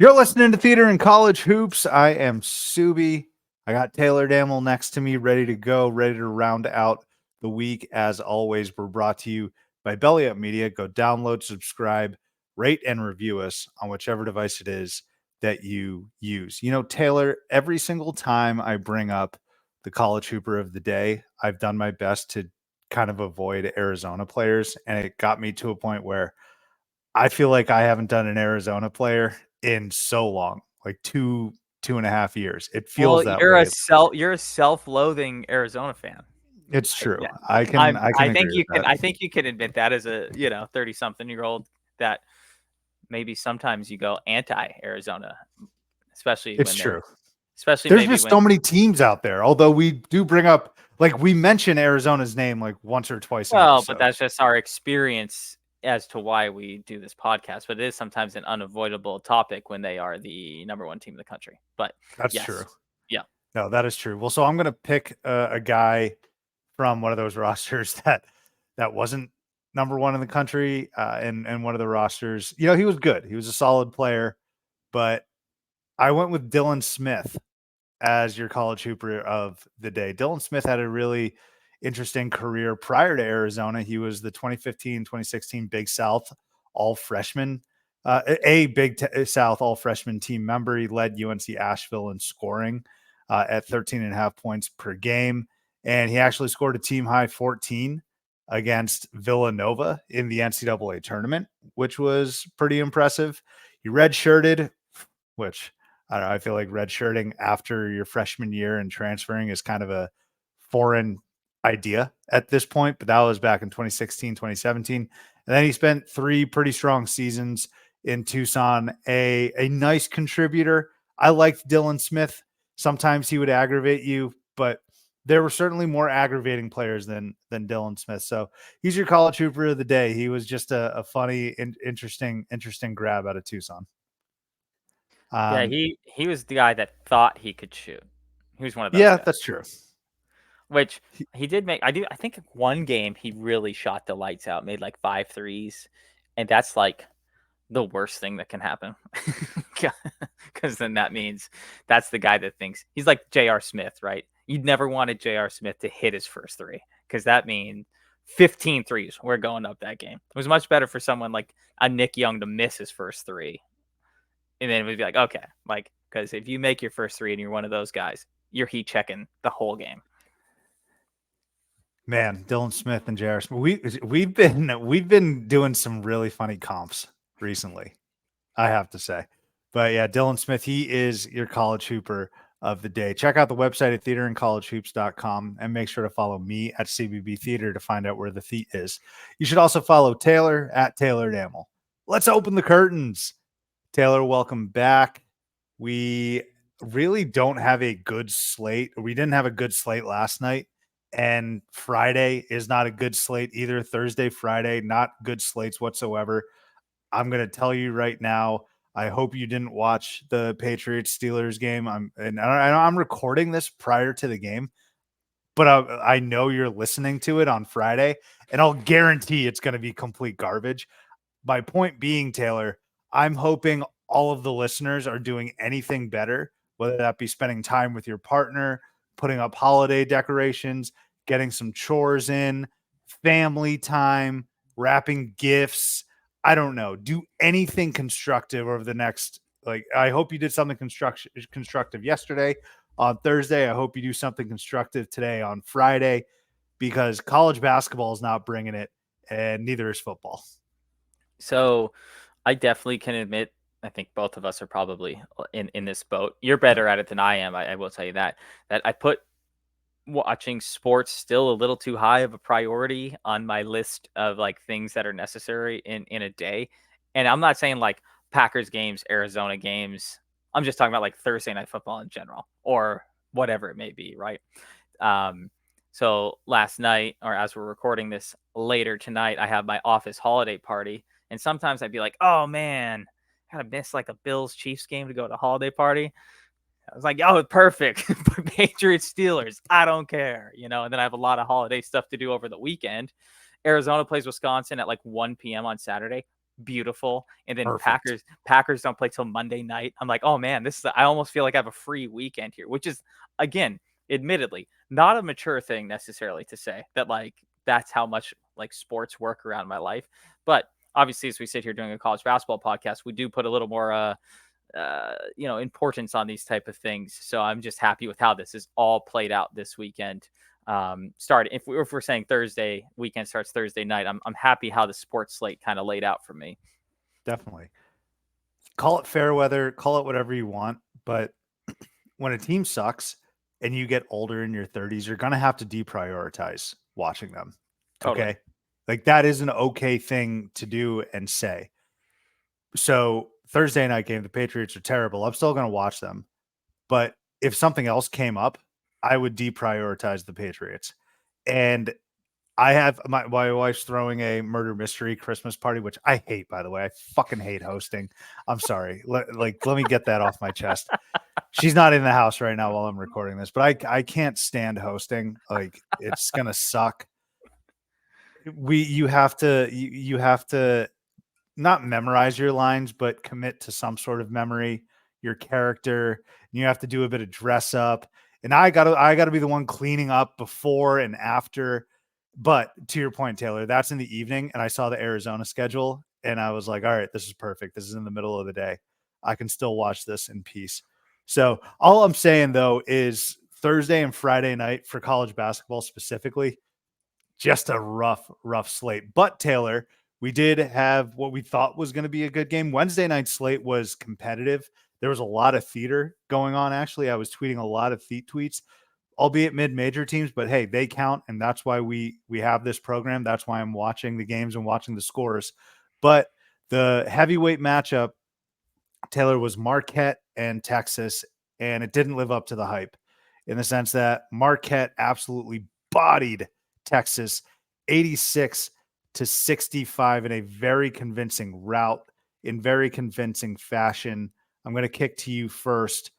You're listening to Theater and College Hoops. I am Subi. I got Taylor Damel next to me, ready to go, ready to round out the week. As always, we're brought to you by Belly Up Media. Go download, subscribe, rate, and review us on whichever device it is that you use. You know, Taylor, every single time I bring up the college hooper of the day, I've done my best to kind of avoid Arizona players. And it got me to a point where I feel like I haven't done an Arizona player in so long, like 2.5 years. It Well, feels that way. you're a self-loathing Arizona fan. It's true. Yeah. I can I think agree with that. I think you can admit that as a, 30-something-year-old that maybe sometimes you go anti-Arizona, especially It's when true. especially There's maybe just when so many teams out there. Although we do bring up, like, we mention Arizona's name like once or twice an well, but episode. that's just our experience as to why we do this podcast, but it is sometimes an unavoidable topic when they are the number one team in the country. But That's true. yes. Yeah. No, that is true. Well, so I'm gonna pick a guy from one of those rosters that wasn't number one in the country, and one of the rosters. You know, he was good. He was a solid player, but I went with Dylan Smith as your college hooper of the day. Dylan Smith had a really interesting career prior to Arizona. He was the 2015-2016 Big South All Freshman, South All Freshman team member. He led UNC Asheville in scoring at 13.5 points per game. And he actually scored a team high 14 against Villanova in the NCAA tournament, which was pretty impressive. He redshirted, which I don't know. I feel like redshirting after your freshman year and transferring is kind of a foreign idea at this point, but that was back in 2016, 2017. And then he spent 3 pretty strong seasons in Tucson, a nice contributor. I liked Dylan Smith. Sometimes he would aggravate you, but there were certainly more aggravating players than Dylan Smith. So he's your college hooper of the day. He was just a funny, interesting grab out of Tucson. Yeah, he was the guy that thought he could shoot. He was one of those Yeah, guys. that's true. Which he did make. I think one game he really shot the lights out, made like 5 threes, and that's like the worst thing that can happen. Because then that means that's the guy that thinks he's like J.R. Smith, right? You'd never wanted J.R. Smith to hit his first three because that means 15 threes were going up that game. It was much better for someone like a Nick Young to miss his first three. And then it would be like, okay, like, because if you make your first three and you're one of those guys, you're heat checking the whole game. Man, Dylan Smith and J.R. Smith. We've been doing some really funny comps recently, I have to say. But yeah, Dylan Smith, he is your college hooper of the day. Check out the website at theaterandcollegehoops.com and make sure to follow me at CBB Theater to find out where the theat is. You should also follow Taylor at Taylor Damel. Let's open the curtains. Taylor, welcome back. We really don't have a good slate. We didn't have a good slate last night. And Friday is not a good slate either. Thursday, Friday, not good slates whatsoever. I'm going to tell you right now. I hope you didn't watch the Patriots Steelers game. I'm recording this prior to the game, but I know you're listening to it on Friday, and I'll guarantee it's going to be complete garbage. My point being, Taylor, I'm hoping all of the listeners are doing anything better, whether that be spending time with your partner, putting up holiday decorations, getting some chores in, family time, wrapping gifts. I don't know. Do anything constructive over the next, like, I hope you did something constructive yesterday on Thursday. I hope you do something constructive today on Friday, because college basketball is not bringing it, and neither is football. So I definitely can admit, I think both of us are probably in this boat. You're better at it than I am. I will tell you that I put watching sports still a little too high of a priority on my list of like things that are necessary in a day. And I'm not saying like Packers games, Arizona games. I'm just talking about like Thursday night football in general or whatever it may be, right? So last night, or as we're recording this later tonight, I have my office holiday party. And sometimes I'd be like, oh man, I gotta miss like a Bills Chiefs game to go to a holiday party. I was like, oh, perfect. Patriots Steelers. I don't care, and then I have a lot of holiday stuff to do over the weekend. Arizona plays Wisconsin at like 1 p.m. on Saturday. beautiful. And then Perfect. Packers don't play till Monday night. I'm like, oh man, I almost feel like I have a free weekend here, which is, again, admittedly, not a mature thing necessarily to say that like that's how much like sports work around my life. But obviously, as we sit here doing a college basketball podcast, we do put a little more importance on these type of things. So I'm just happy with how this is all played out this weekend. Started if we're saying Thursday weekend starts Thursday night, I'm happy how the sports slate kind of laid out for me. Definitely. Call it fair weather, call it whatever you want, but when a team sucks and you get older in your 30s, you're going to have to deprioritize watching them. Totally. Okay? Like that is an okay thing to do and say. So, Thursday night game, the Patriots are terrible. I'm still going to watch them. But if something else came up, I would deprioritize the Patriots. And I have my wife's throwing a murder mystery Christmas party, which I hate, by the way. I fucking hate hosting. I'm sorry. Let me get that off my chest. She's not in the house right now while I'm recording this, but I can't stand hosting. Like it's gonna suck. You have to not memorize your lines, but commit to some sort of memory, your character. You have to do a bit of dress up. And I gotta be the one cleaning up before and after. But to your point, Taylor, that's in the evening. And I saw the Arizona schedule and I was like, all right, this is perfect. This is in the middle of the day. I can still watch this in peace. So all I'm saying though is Thursday and Friday night for college basketball specifically, just a rough slate. But Taylor, we did have what we thought was going to be a good game. Wednesday night slate was competitive. There was a lot of theater going on. Actually, I was tweeting a lot of feet tweets, albeit mid-major teams, but hey, they count. And that's why we have this program. That's why I'm watching the games and watching the scores. But the heavyweight matchup, Taylor, was Marquette and Texas, and it didn't live up to the hype in the sense that Marquette absolutely bodied Texas 86-65 in a very convincing route, in very convincing fashion. I'm going to kick to you first.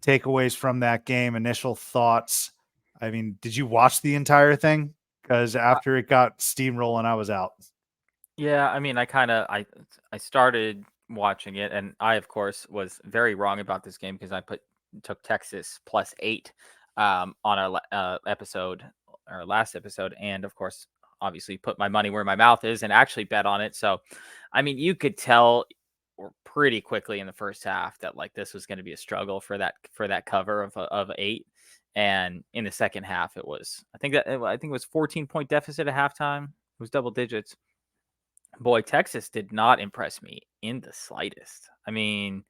Takeaways from that game, initial thoughts. I mean, did you watch the entire thing? Because after it got steamrolling, I was out. Yeah, I mean, I started watching it, and I of course was very wrong about this game because I took Texas +8 on our episode, our last episode, and of course, obviously, put my money where my mouth is and actually bet on it. So, I mean, you could tell pretty quickly in the first half that like this was going to be a struggle for that cover of 8. And in the second half, I think it was 14-point deficit at halftime. It was double digits. Boy, Texas did not impress me in the slightest. I mean,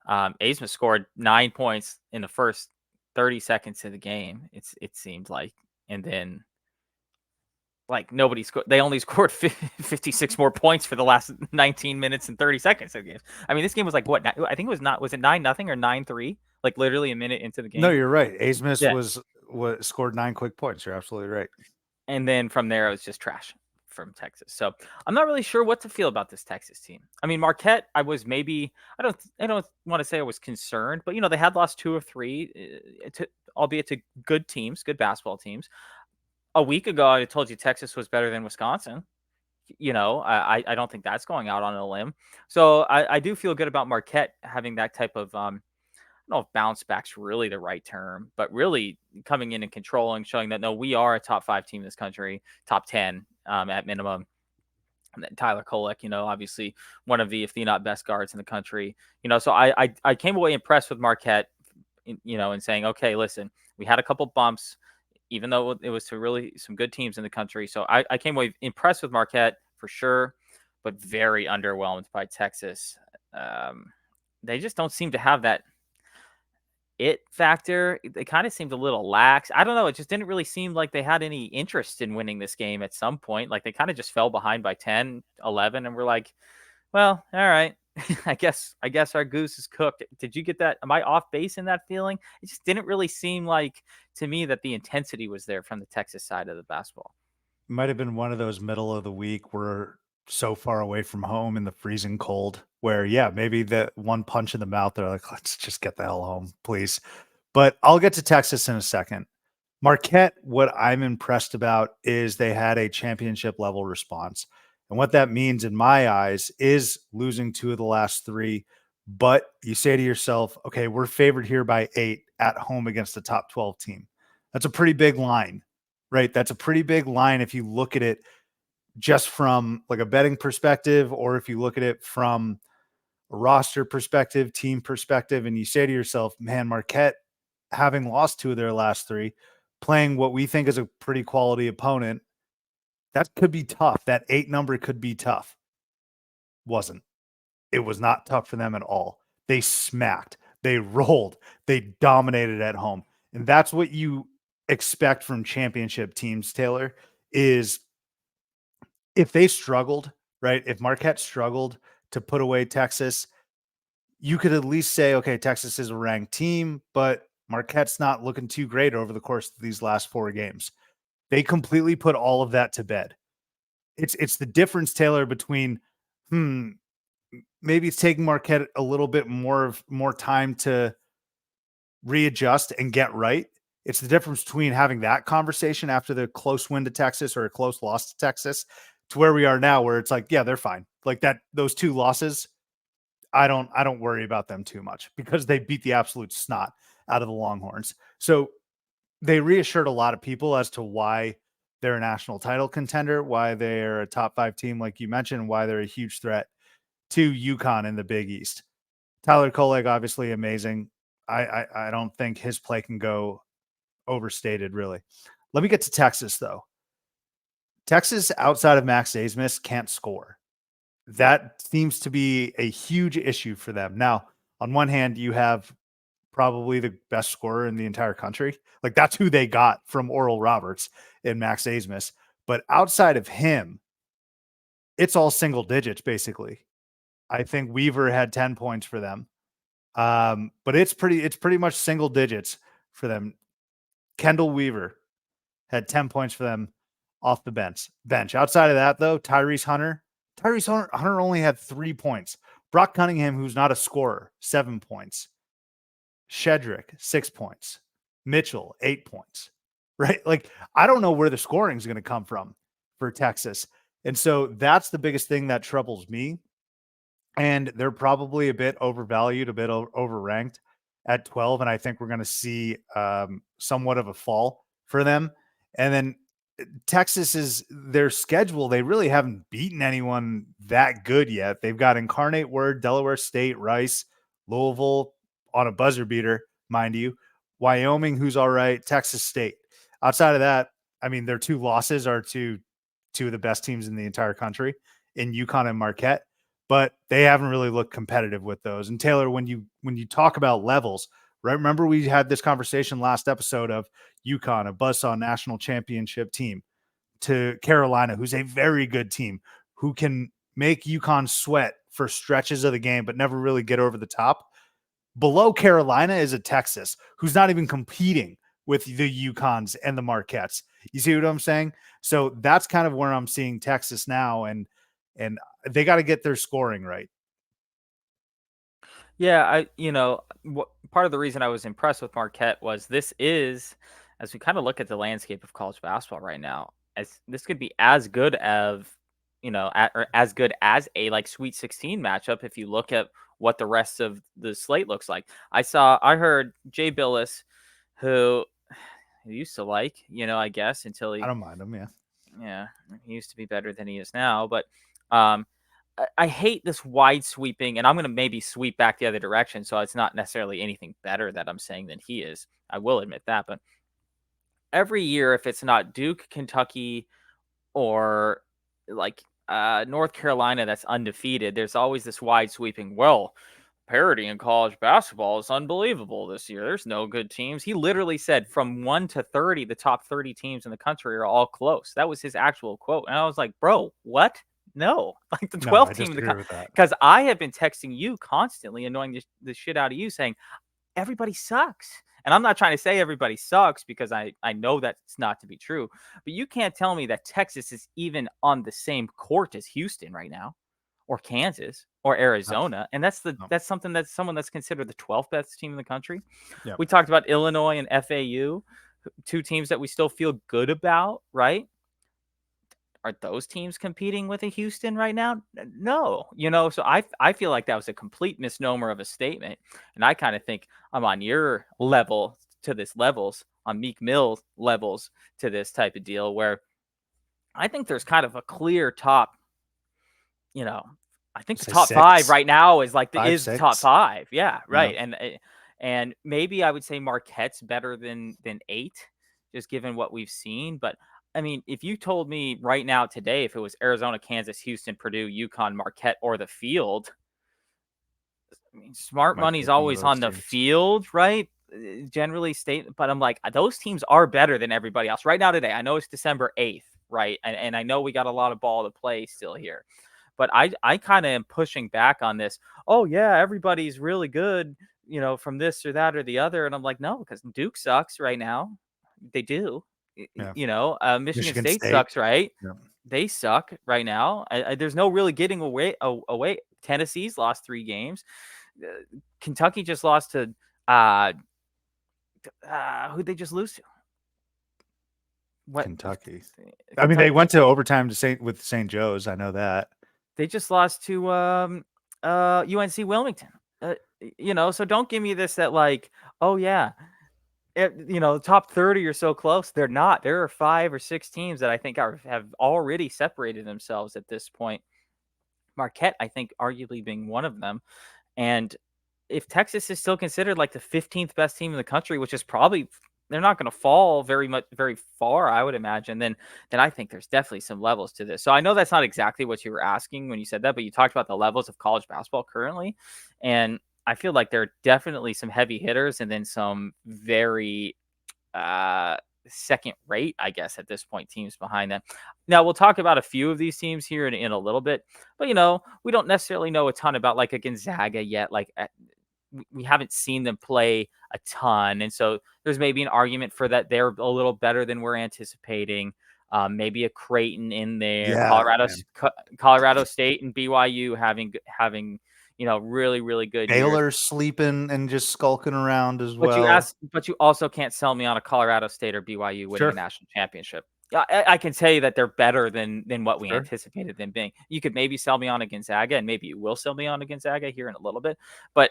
Abmas scored 9 points in the first 30 seconds of the game. It seemed like, and then like nobody scored. They only scored 56 more points for the last 19 minutes and 30 seconds of the game. I mean, this game was like what? I think it was not. Was it 9-0 or 9-3? Like literally a minute into the game. No, you're right. Abmas Yeah. was scored 9 quick points. You're absolutely right. And then from there, it was just trash from Texas. So I'm not really sure what to feel about this Texas team. I mean, Marquette, I don't want to say I was concerned, but they had lost 2 of 3, albeit to good teams, good basketball teams. A week ago, I told you Texas was better than Wisconsin. I don't think that's going out on a limb. So I do feel good about Marquette having that type of I don't know if bounce back's really the right term, but really coming in and controlling, showing that no, we are a top 5 team in this country, top 10 at minimum. And then Tyler Kolek, obviously one of the, if the not best guards in the country. So I came away impressed with Marquette, and saying, okay, listen, we had a couple bumps, even though it was to really some good teams in the country. So I came away impressed with Marquette for sure, but very underwhelmed by Texas. They just don't seem to have that it factor. They kind of seemed a little lax. I don't know. It just didn't really seem like they had any interest in winning this game at some point. Like they kind of just fell behind by 10, 11, and we're like, well, all right. I guess our goose is cooked. Did you get that? Am I off base in that feeling? It just didn't really seem like to me that the intensity was there from the Texas side of the basketball. Might have been one of those middle of the week we're so far away from home in the freezing cold where, yeah, maybe the one punch in the mouth, they're like, let's just get the hell home, please. But I'll get to Texas in a second. Marquette, what I'm impressed about is they had a championship level response. And what that means in my eyes is losing 2 of the last 3. But you say to yourself, okay, we're favored here by 8 at home against the top 12 team. That's a pretty big line, right? That's a pretty big line if you look at it just from like a betting perspective, or if you look at it from a roster perspective, team perspective, and you say to yourself, man, Marquette, having lost 2 of their last 3, playing what we think is a pretty quality opponent, that could be tough. That 8 number could be tough. Wasn't. It was not tough for them at all. They smacked, they rolled, they dominated at home. And that's what you expect from championship teams, Taylor, is if they struggled, right? If Marquette struggled to put away Texas, you could at least say, okay, Texas is a ranked team, but Marquette's not looking too great over the course of these last 4 games. They completely put all of that to bed. It's the difference, Taylor, between maybe it's taking Marquette a little bit more time to readjust and get right. It's the difference between having that conversation after the close win to Texas or a close loss to Texas to where we are now, where it's like, yeah, they're fine. Like that, those 2 losses, I don't worry about them too much because they beat the absolute snot out of the Longhorns. So they reassured a lot of people as to why they're a national title contender, why they're a top 5 team, like you mentioned, why they're a huge threat to UConn in the Big East. Tyler Koleg, obviously amazing. I don't think his play can go overstated, really. Let me get to Texas, though. Texas, outside of Max Abmas, can't score. That seems to be a huge issue for them. Now, on one hand, you have probably the best scorer in the entire country. Like that's who they got from Oral Roberts and Max Abmas. But outside of him, it's all single digits, basically. I think Weaver had 10 points for them. But it's pretty much single digits for them. Kendall Weaver had 10 points for them off the bench. Outside of that, though, Tyrese Hunter only had 3 points. Brock Cunningham, who's not a scorer, 7 points. Shedrick, 6 points. Mitchell, 8 points. Right? Like, I don't know where the scoring is going to come from for Texas. And so that's the biggest thing that troubles me. And they're probably a bit overvalued, a bit overranked at 12. And I think we're going to see somewhat of a fall for them. And then Texas is their schedule. They really haven't beaten anyone that good yet. They've got Incarnate Word, Delaware State, Rice, Louisville on a buzzer beater, mind you, Wyoming, who's all right, Texas State. Outside of that, I mean, their 2 losses are to 2 of the best teams in the entire country in UConn and Marquette, but they haven't really looked competitive with those. And Taylor, when you talk about levels, right? Remember we had this conversation last episode of UConn, a buzzsaw national championship team, to Carolina, who's a very good team, who can make UConn sweat for stretches of the game, but never really get over the top. Below Carolina is a Texas, who's not even competing with the UConns and the Marquettes. You see what I'm saying? So that's kind of where I'm seeing Texas now, and they got to get their scoring right. Yeah, part of the reason I was impressed with Marquette was this is, as we kind of look at the landscape of college basketball right now, as this could be as good as, or as good as a like Sweet 16 matchup if you look at what the rest of the slate looks like. I heard Jay Billis, who he used to like, I guess until I don't mind them, yeah, he used to be better than he is now, but um I hate this wide sweeping, and I'm going to maybe sweep back the other direction. So it's not necessarily anything better that I'm saying than he is. I will admit that. But every year, if it's not Duke, Kentucky, or like North Carolina that's undefeated, there's always this wide sweeping, well, parity in college basketball is unbelievable this year. There's no good teams. He literally said from 1 to 30, the top 30 teams in the country are all close. That was his actual quote. And I was like, bro, what? No, like the No, I 12th team in the disagree with that. because I have been texting you constantly, annoying the shit out of you, saying everybody sucks. And I'm not trying to say everybody sucks because I know that's not to be true. But you can't tell me that Texas is even on the same court as Houston right now, or Kansas, or Arizona. And that's No. something that's someone that's considered the 12th best team in the country. Yep. We talked about Illinois and FAU, 2 teams that we still feel good about, right? are those teams competing with a Houston right now? No, so I feel like that was a complete misnomer of a statement. And I kind of think I'm on your level to this levels, on Meek Mill levels to this type of deal, where I think there's kind of a clear top, I think the Say top five 6, right now is like five, the top 6. five. Yeah, Yeah. right. And maybe I would say Marquette's better than 8, just given what we've seen. But I mean, if you told me right now today, if it was Arizona, Kansas, Houston, Purdue, UConn, Marquette, or the field, I mean, smart Might money's pick one of always those on the teams. field, right? Generally state, but I'm like, those teams are better than everybody else right now today. I know it's December 8th, right? And I know we got a lot of ball to play still here. But I kind of am pushing back on this. Oh yeah, everybody's really good, from this or that or the other. And I'm like, no, because Duke sucks right now. They do. Yeah. Michigan Michigan State State. sucks, right? Yeah. They suck right now. There's no really getting away. Tennessee's lost 3 games. Kentucky just lost to who'd they just lose to? What? Kentucky. I mean, they Kentucky. went to overtime with St. Joe's. I know that. They just lost to UNC Wilmington. So don't give me this that like, oh yeah, the top 30 are so close. They're not. There are 5 or 6 teams that I think have already separated themselves at this point. Marquette, I think, arguably being one of them. And if Texas is still considered like the 15th best team in the country, which is probably they're not going to fall very far, I would imagine, then I think there's definitely some levels to this. So I know that's not exactly what you were asking when you said that, but you talked about the levels of college basketball currently. And I feel like there are definitely some heavy hitters and then some very second rate, I guess, at this point, teams behind them. Now we'll talk about a few of these teams here in a little bit, but we don't necessarily know a ton about like a Gonzaga yet. Like we haven't seen them play a ton. And so there's maybe an argument for that they're a little better than we're anticipating. Maybe a Creighton in there, Yeah, Colorado State and BYU having really, really good years. Baylor sleeping and just skulking around as well. But you also can't sell me on a Colorado State or BYU winning a Sure. national championship. I can tell you that they're better than what we Sure. anticipated them being. You could maybe sell me on a Gonzaga, and maybe you will sell me on a Gonzaga here in a little bit. But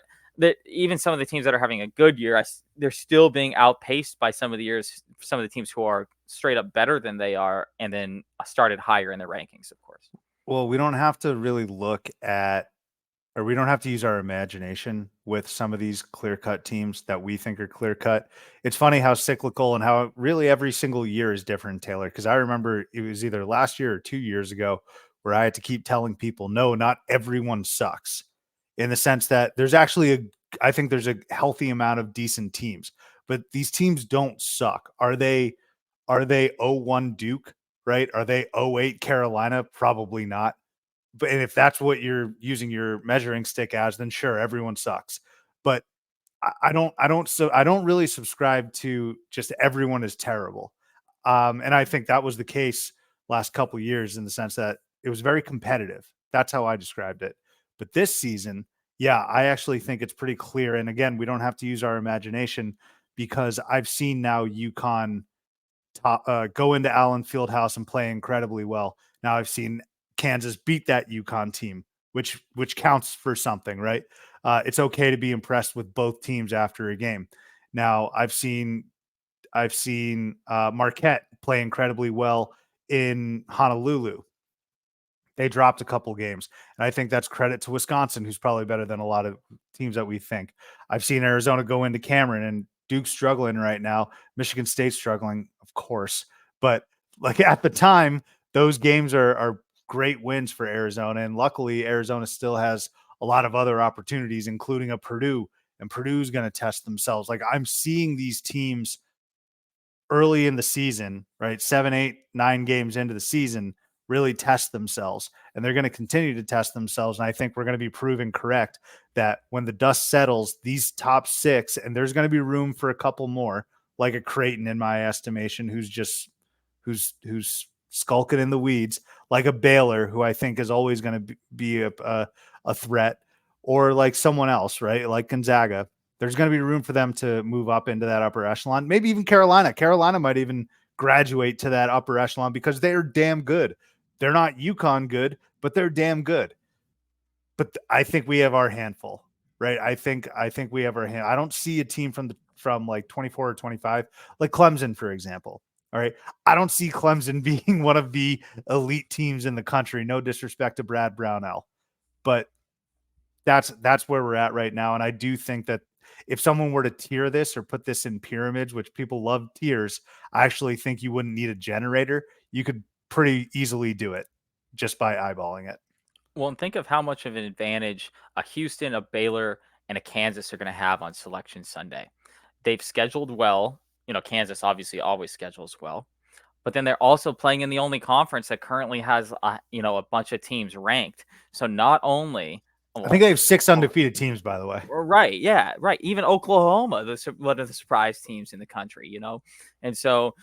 even some of the teams that are having a good year, they're still being outpaced by some of the teams who are straight up better than they are, and then started higher in the rankings, of course. Well, we don't have to really look at, or we don't have to use our imagination with some of these clear-cut teams that we think are clear-cut. It's funny how cyclical and how really every single year is different, Taylor, because I remember it was either last year or 2 years ago where I had to keep telling people, no, not everyone sucks, in the sense that I think there's a healthy amount of decent teams, but these teams don't suck. Are they 0-1 Duke, right? Are they 0-8 Carolina? Probably not. But and if that's what you're using your measuring stick as, then sure, everyone sucks. But I don't really subscribe to just everyone is terrible. And I think that was the case last couple years in the sense that it was very competitive. That's how I described it. But this season, yeah, I actually think it's pretty clear. And again, we don't have to use our imagination because I've seen now UConn go into Allen Fieldhouse and play incredibly well. Now I've seen Kansas beat that UConn team, which counts for something, right? It's okay to be impressed with both teams after a game. Now I've seen Marquette play incredibly well in Honolulu. They dropped a couple games, and I think that's credit to Wisconsin, who's probably better than a lot of teams that we think. I've seen Arizona go into Cameron, and Duke's struggling right now. Michigan State's struggling, of course, but like at the time, those games are great wins for Arizona, and luckily Arizona still has a lot of other opportunities, including a Purdue, and Purdue's going to test themselves. Like I'm seeing these teams early in the season, right? 7, 8, 9 games into the season, really test themselves. And they're going to continue to test themselves. And I think we're going to be proven correct that when the dust settles, these top 6, and there's going to be room for a couple more, like a Creighton in my estimation, who's skulking in the weeds, like a Baylor, who I think is always going to be a threat, or like someone else, right? Like Gonzaga. There's going to be room for them to move up into that upper echelon. Maybe even Carolina. Carolina might even graduate to that upper echelon because they are damn good. They're not UConn good, but they're damn good. But I think we have our handful, right? I think we have our hand. I don't see a team from like 24 or 25, like Clemson, for example. All right. I don't see Clemson being one of the elite teams in the country. No disrespect to Brad Brownell, but that's where we're at right now. And I do think that if someone were to tier this or put this in pyramids, which people love tiers, I actually think you wouldn't need a generator. You could pretty easily do it just by eyeballing it. Well, and think of how much of an advantage a Houston, a Baylor, and a Kansas are going to have on Selection Sunday. They've scheduled well. Kansas obviously always schedules well, but then they're also playing in the only conference that currently has a bunch of teams ranked. So not only, I think well, they have 6 undefeated teams, by the way. right, yeah, right. Even Oklahoma, one of the surprise teams in the country. And so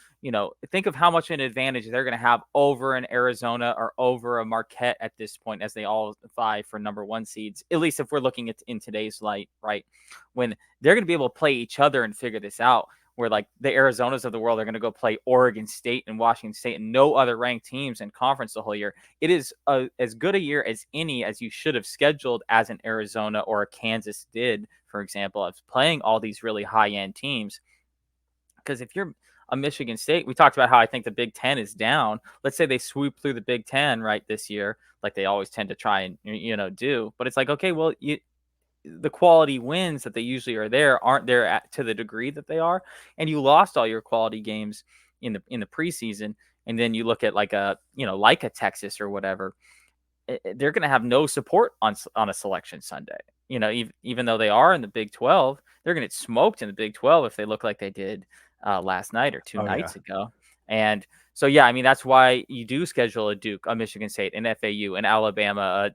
think of how much an advantage they're going to have over an Arizona or over a Marquette at this point, as they all vie for number one seeds. At least if we're looking at in today's light, right? When they're going to be able to play each other and figure this out. Where like the Arizonas of the world are going to go play Oregon State and Washington State and no other ranked teams in conference the whole year. It is as good a year as any as you should have scheduled as an Arizona or a Kansas did, for example, of playing all these really high-end teams. Because if you're a Michigan State, we talked about how I think the Big Ten is down. Let's say they swoop through the Big Ten right this year, like they always tend to try and do. But it's like, okay, well, the quality wins that they usually are there aren't there to the degree that they are, and you lost all your quality games in the preseason, and then you look at like a Texas or whatever, they're going to have no support on a Selection Sunday. Even though they are in the Big 12, they're going to get smoked in the Big 12 if they look like they did last night or two Oh yeah. nights ago. And so, yeah, I mean, that's why you do schedule a Duke, a Michigan State, an FAU, an Alabama,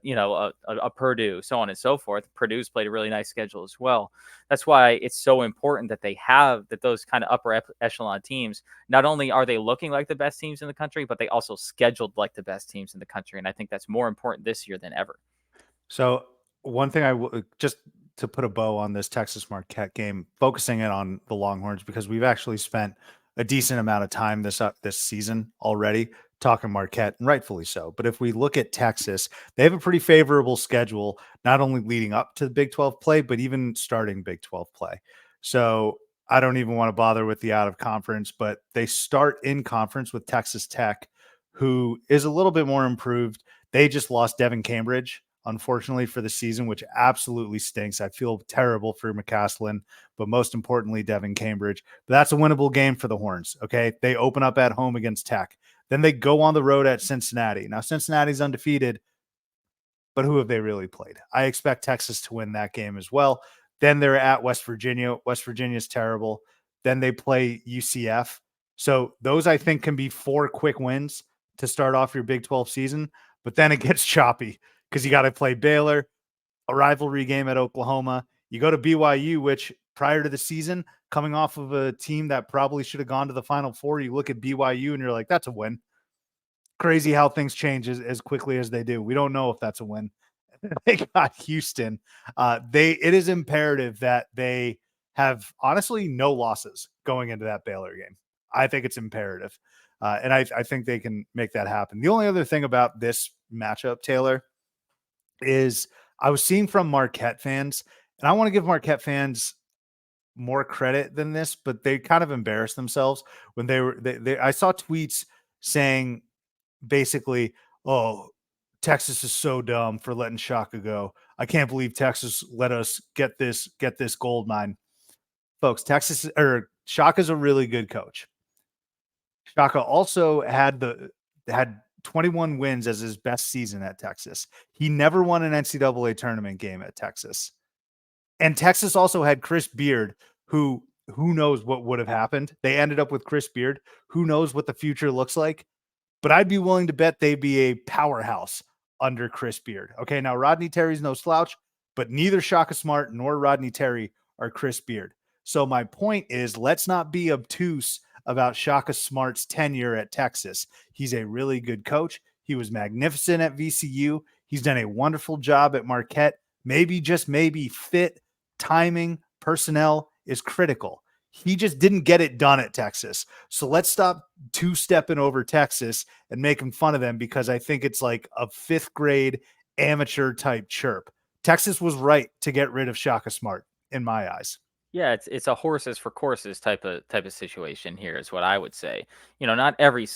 a Purdue, so on and so forth. Purdue's played a really nice schedule as well. That's why it's so important that they have those kind of upper echelon teams. Not only are they looking like the best teams in the country, but they also scheduled like the best teams in the country. And I think that's more important this year than ever. So one thing just to put a bow on this Texas Marquette game, focusing in on the Longhorns, because we've actually spent a decent amount of time this season already talking Marquette, and rightfully so. But if we look at Texas, they have a pretty favorable schedule, not only leading up to the Big 12 play, but even starting Big 12 play. So I don't even want to bother with the out of conference, but they start in conference with Texas Tech, who is a little bit more improved. They just lost Devin Cambridge, unfortunately, for the season, which absolutely stinks. I feel terrible for McCaslin, but most importantly, Devin Cambridge. But that's a winnable game for the Horns. Okay. They open up at home against Tech. Then they go on the road at Cincinnati. Now, Cincinnati's undefeated, but who have they really played? I expect Texas to win that game as well. Then they're at West Virginia. West Virginia's terrible. Then they play UCF. So those, I think, can be 4 quick wins to start off your Big 12 season. But then it gets choppy because you got to play Baylor, a rivalry game at Oklahoma. You go to BYU, which prior to the season, coming off of a team that probably should have gone to the Final Four, you look at BYU and you're like, that's a win. Crazy how things change as quickly as they do. We don't know if that's a win. They got Houston. It is imperative that they have honestly no losses going into that Baylor game. I think it's imperative. And I think they can make that happen. The only other thing about this matchup, Taylor, is I was seeing from Marquette fans, and I want to give Marquette fans more credit than this, but they kind of embarrassed themselves when I saw tweets saying basically, oh, Texas is so dumb for letting Shaka go. I can't believe Texas let us get this gold mine. Folks, Shaka's a really good coach. Shaka also had 21 wins as his best season at Texas. He never won an NCAA tournament game at Texas. And Texas also had Chris Beard, who knows what would have happened. They ended up with Chris Beard. Who knows what the future looks like? But I'd be willing to bet they'd be a powerhouse under Chris Beard. Okay, now Rodney Terry's no slouch, but neither Shaka Smart nor Rodney Terry are Chris Beard. So my point is, let's not be obtuse about Shaka Smart's tenure at Texas. He's a really good coach. He was magnificent at VCU. He's done a wonderful job at Marquette. Maybe, just maybe, fit, timing, personnel is critical. He just didn't get it done at Texas. So let's stop two-stepping over Texas and making fun of them, because I think it's like a fifth grade amateur type chirp. Texas was right to get rid of Shaka Smart in my eyes. Yeah, it's a horses for courses type of situation here is what I would say. Not every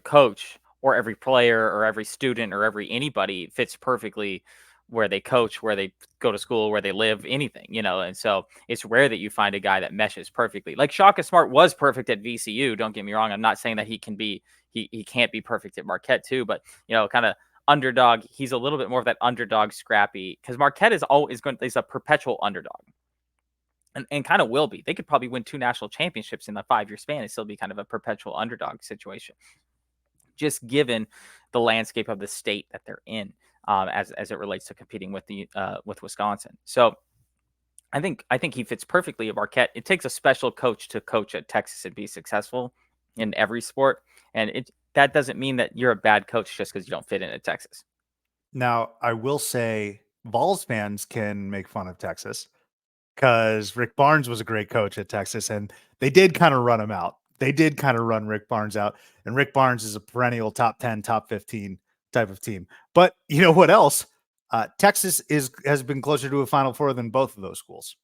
coach or every player or every student or every anybody fits perfectly where they coach, where they go to school, where they live, anything. And so it's rare that you find a guy that meshes perfectly. Like Shaka Smart was perfect at VCU. Don't get me wrong. I'm not saying that he can't be perfect at Marquette too, but kind of underdog. He's a little bit more of that underdog scrappy, because Marquette is a perpetual underdog. And kind of will be. They could probably win 2 national championships in the 5-year span and still be kind of a perpetual underdog situation, just given the landscape of the state that they're in, as it relates to competing with Wisconsin. So I think he fits perfectly at Marquette. It takes a special coach to coach at Texas and be successful in every sport, and that doesn't mean that you're a bad coach just because you don't fit in at Texas. Now, I will say Vols fans can make fun of Texas, because Rick Barnes was a great coach at Texas, and they did kind of run him out. They did kind of run Rick Barnes out, and Rick Barnes is a perennial top 10, top 15 type of team. But you know what else? Texas has been closer to a Final Four than both of those schools.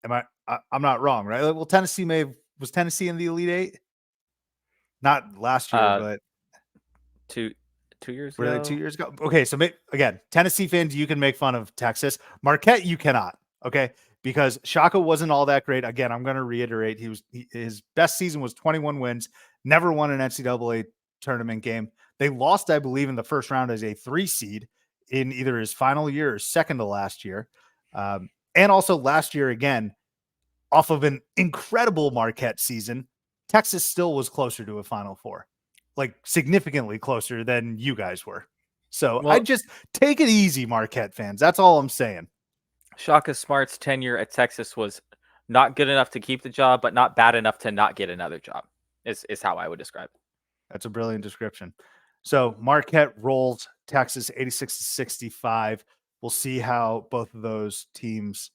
I'm not wrong, right? Well, was Tennessee in the Elite Eight? Not last year, Uh, but 2 years were they 2 ago. years ago? Okay, so again, Tennessee fans, you can make fun of Texas. Marquette, you cannot. Okay, because Shaka wasn't all that great. Again, I'm going to reiterate, his best season was 21 wins, never won an NCAA tournament game. They lost, I believe, in the first round as a 3 seed in either his final year or second to last year. And also last year, again, off of an incredible Marquette season, Texas still was closer to a Final Four, like significantly closer than you guys were. So I Well, just take it easy, Marquette fans. That's all I'm saying. Shaka Smart's tenure at Texas was not good enough to keep the job, but not bad enough to not get another job. Is how I would describe it. That's a brilliant description. So Marquette rolls Texas 86-65. We'll see how both of those teams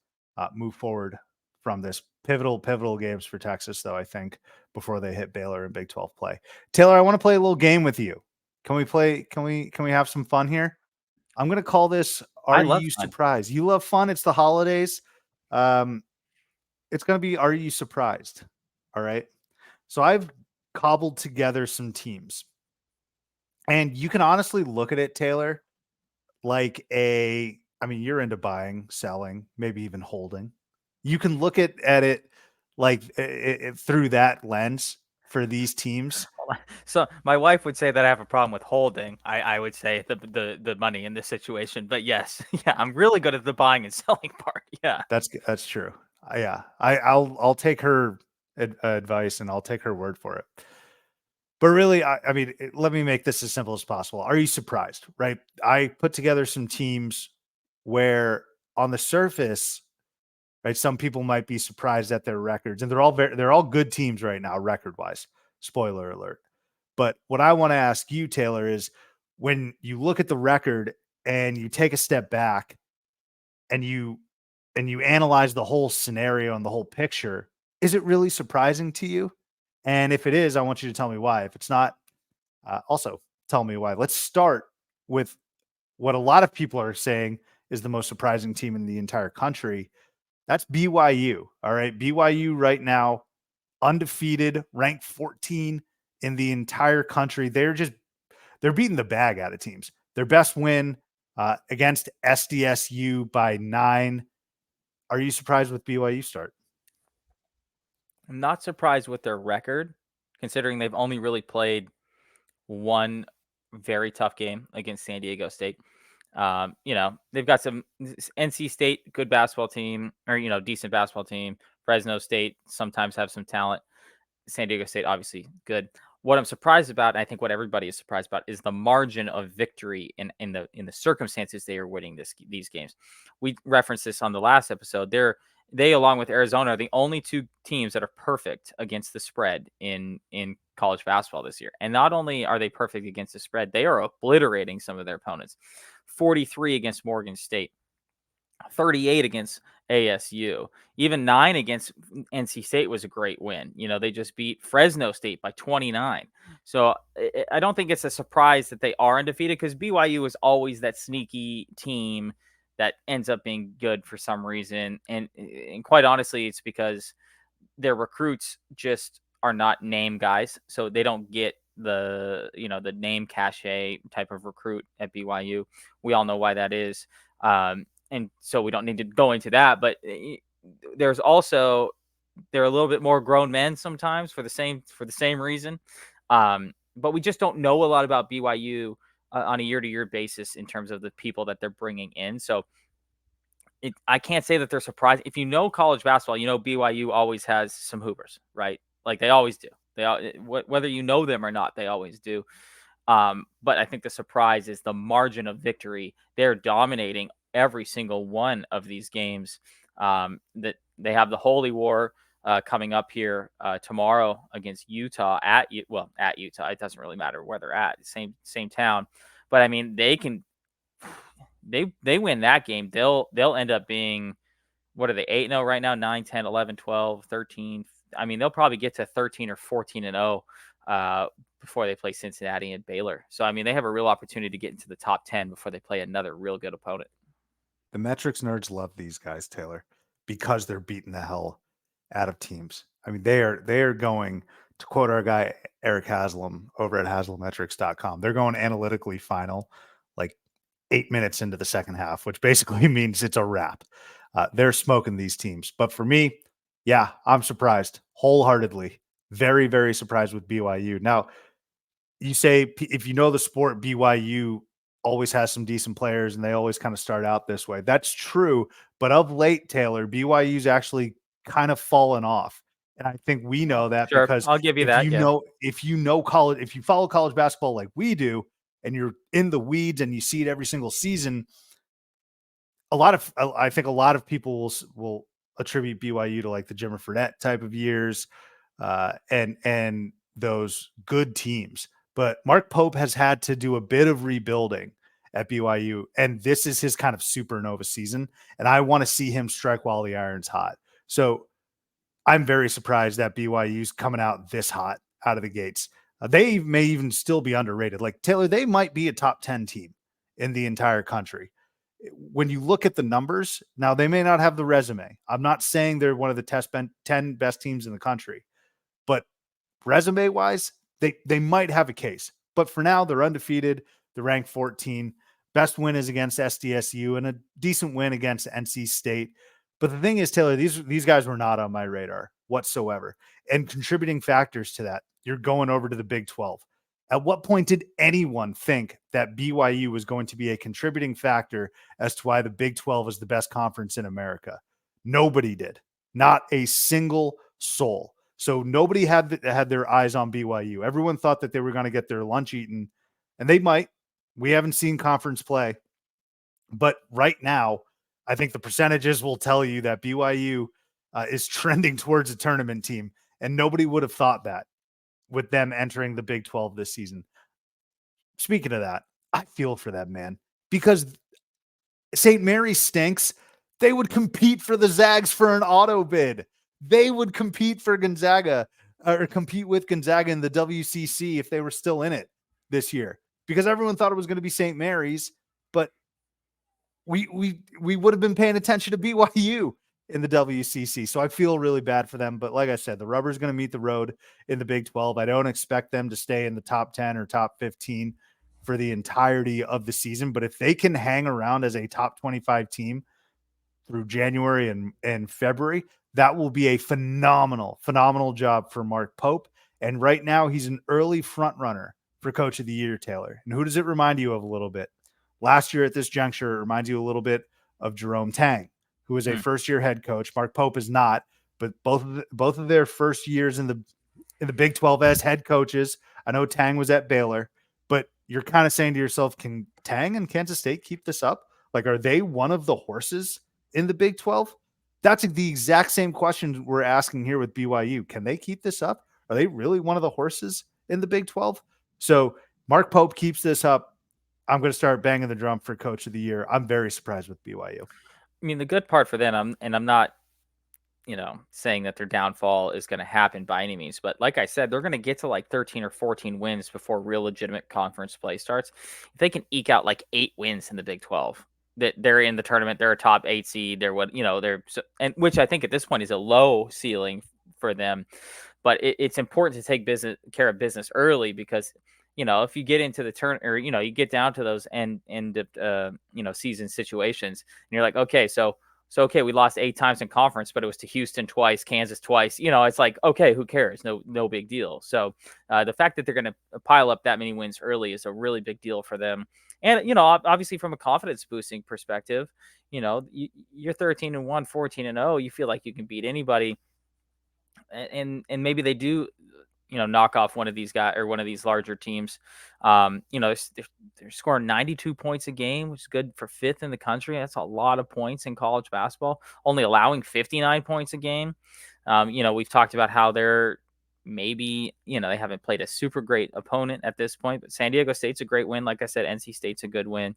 move forward from this pivotal games for Texas, though, I think, before they hit Baylor in Big 12 play. Taylor, I want to play a little game with you. Can we have some fun here? I'm going to call this I Are love You fun. Surprised? You love fun. It's the holidays. It's going to be Are You Surprised? All right. So I've cobbled together some teams. And you can honestly look at it, Taylor, like you're into buying, selling, maybe even holding. You can look at it like through that lens for these teams. So my wife would say that I have a problem with holding. I would say the money in this situation, but yes, yeah, I'm really good at the buying and selling part. Yeah. That's true. I'll take her advice and I'll take her word for it. But really, let me make this as simple as possible. Are you surprised? Right? I put together some teams where, on the surface, right, some people might be surprised at their records, and they're all good teams right now, record wise. Spoiler alert. But what I want to ask you, Taylor, is when you look at the record and you take a step back and you analyze the whole scenario and the whole picture, is it really surprising to you? And if it is, I want you to tell me why. If it's not, also tell me why. Let's start with what a lot of people are saying is the most surprising team in the entire country. That's BYU. All right. BYU right now, undefeated, ranked 14 in the entire country. They're beating the bag out of teams. Their best win against SDSU by 9. Are you surprised with BYU start? I'm not surprised with their record, considering they've only really played one very tough game against San Diego State. They've got some NC State, good basketball team, or decent basketball team. Fresno State sometimes have some talent. San Diego State, obviously good. What I'm surprised about, and I think what everybody is surprised about, is the margin of victory in the circumstances they are winning these games. We referenced this on the last episode. They along with Arizona are the only 2 teams that are perfect against the spread in college basketball this year. And not only are they perfect against the spread, they are obliterating some of their opponents. 43 against Morgan State, 38 against ASU, even 9 against NC State was a great win. They just beat Fresno State by 29. So I don't think it's a surprise that they are undefeated, because BYU is always that sneaky team that ends up being good for some reason. And quite honestly, it's because their recruits just are not name guys, so they don't get the name cachet type of recruit at BYU. We all know why that is, and so we don't need to go into that. But there's also they're a little bit more grown men sometimes for the same reason, but we just don't know a lot about BYU on a year-to-year basis in terms of the people that they're bringing in. So I can't say that they're surprised. If you know college basketball, BYU always has some hoopers, right? Like they always do. Whether you know them or not, they always do. But I think the surprise is the margin of victory. They're dominating every single one of these games. That they have the Holy War coming up here tomorrow against Utah at Utah. It doesn't really matter where they're at, same town. But I mean, they win that game, they'll end up being, what are they, 8-0 right now, 9, 10, 11, 12, 13. I mean, they'll probably get to 13 or 14-0 before they play Cincinnati and Baylor. So I mean, they have a real opportunity to get into the top 10 before they play another real good opponent. The metrics nerds love these guys, Taylor, because they're beating the hell out of teams. I mean, they are going, to quote our guy Eric Haslam over at HaslamMetrics.com, they're going analytically final like 8 minutes into the second half, which basically means it's a wrap. They're smoking these teams. But for me, yeah, I'm surprised wholeheartedly. Very, very surprised with BYU. Now, you say if you know the sport, BYU always has some decent players and they always kind of start out this way. That's true. But of late, Taylor, BYU's actually kind of fallen off. And I think we know that Sure, because I'll give you that. Yeah, if you know college, if you follow college basketball like we do, and you're in the weeds and you see it every single season, I think a lot of people will attribute BYU to like the Jimmer Fredette type of years, and those good teams. But Mark Pope has had to do a bit of rebuilding at BYU, and this is his kind of supernova season. And I want to see him strike while the iron's hot. So I'm very surprised that BYU's coming out this hot out of the gates. They may even still be underrated. Like Taylor, they might be a top 10 team in the entire country. When you look at the numbers, now they may not have the resume. I'm not saying they're one of the 10 best teams in the country, but resume wise, they might have a case. But for now, they're undefeated. They're ranked 14. Best win is against SDSU and a decent win against NC State. But the thing is, Taylor, these guys were not on my radar whatsoever. And contributing factors to that, you're going over to the Big 12. At what point did anyone think that BYU was going to be a contributing factor as to why the Big 12 is the best conference in America? Nobody did. Not a single soul. So nobody had their eyes on BYU. Everyone thought that they were going to get their lunch eaten, and they might. We haven't seen conference play. But right now, I think the percentages will tell you that BYU is trending towards a tournament team, and nobody would have thought that with them entering the Big 12 this season. Speaking of that, I feel for that, man, because St. Mary's stinks. They would compete for the Zags for an auto bid. They would compete for Gonzaga or compete with Gonzaga in the WCC if they were still in it this year, because everyone thought it was going to be St. Mary's, but we would have been paying attention to BYU in the WCC. So I feel really bad for them. But like I said, the rubber's going to meet the road in the Big 12. I don't expect them to stay in the top 10 or top 15 for the entirety of the season. But if they can hang around as a top 25 team through January and February, that will be a phenomenal job for Mark Pope. And right now he's an early front runner for Coach of the Year, Taylor. And who does it remind you of a little bit? Last year at this juncture, it reminds you a little bit of Jerome Tang, who is a first-year head coach. Mark Pope is not, but both of their first years in the Big 12 as head coaches. I know Tang was at Baylor, but you're kind of saying to yourself, can Tang and Kansas State keep this up? Like, are they one of the horses in the Big 12? That's the exact same question we're asking here with BYU. Can they keep this up? Are they really one of the horses in the Big 12? So Mark Pope keeps this up. I'm going to start banging the drum for Coach of the Year. I'm very surprised with BYU. I mean, the good part for them, I'm not, saying that their downfall is going to happen by any means. But like I said, they're going to get to like 13 or 14 wins before real legitimate conference play starts. If they can eke out like 8 wins in the Big 12, that they're in the tournament, they're a top 8 seed. They're what, they're, and which I think at this point is a low ceiling for them. But it's important to take care of business early because, if you get into the turn or, you get down to those end of, season situations and you're like, okay, so okay, we lost 8 times in conference, but it was to Houston twice, Kansas twice. It's like, okay, who cares? No big deal. So the fact that they're going to pile up that many wins early is a really big deal for them. And obviously from a confidence boosting perspective, you're 13-1, 14-0. You feel like you can beat anybody, and maybe they do, knock off one of these guys or one of these larger teams. They're scoring 92 points a game, which is good for fifth in the country. That's a lot of points in college basketball, only allowing 59 points a game. We've talked about how they're maybe, they haven't played a super great opponent at this point, but San Diego State's a great win. Like I said, NC State's a good win.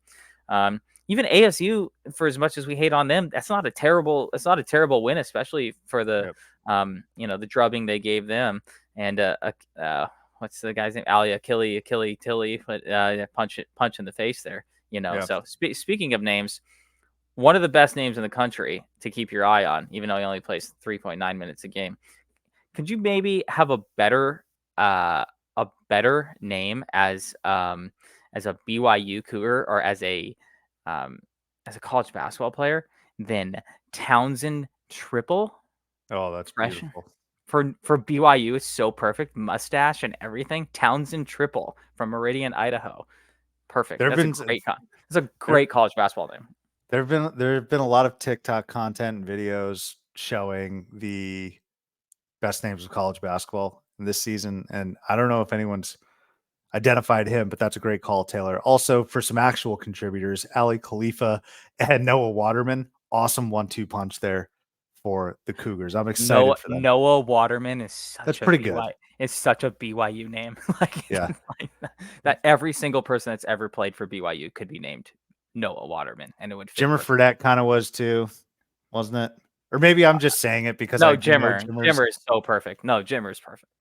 Even ASU, for as much as we hate on them, it's not a terrible win, especially for the, Yep. the drubbing they gave them. And what's the guy's name? Achille Tilly, but punch in the face there. Yeah. So speaking of names, one of the best names in the country to keep your eye on, even though he only plays 3.9 minutes a game. Could you maybe have a better name as a BYU Cougar or as a college basketball player than Townsend Triple? Oh, that's Fresh beautiful. for BYU, it's so perfect. Mustache and everything. Townsend Triple from Meridian, Idaho. Perfect. There have been That's a there great college basketball name. there have been a lot of TikTok content and videos showing the best names of college basketball this season, and I don't know if anyone's identified him, but that's a great call, Taylor. Also, for some actual contributors, Ali Khalifa and Noah Waterman, awesome 1-2 punch there for the Cougars. I'm excited for them. Noah Waterman is That's pretty good. It's such a BYU name. Yeah. Like that every single person that's ever played for BYU could be named Noah Waterman, and it would fit. Jimmer Fredette kind of was too, wasn't it? Or maybe I'm just saying it because No, I do know Jimmer. Jimmer is so perfect. No, Jimmer is perfect.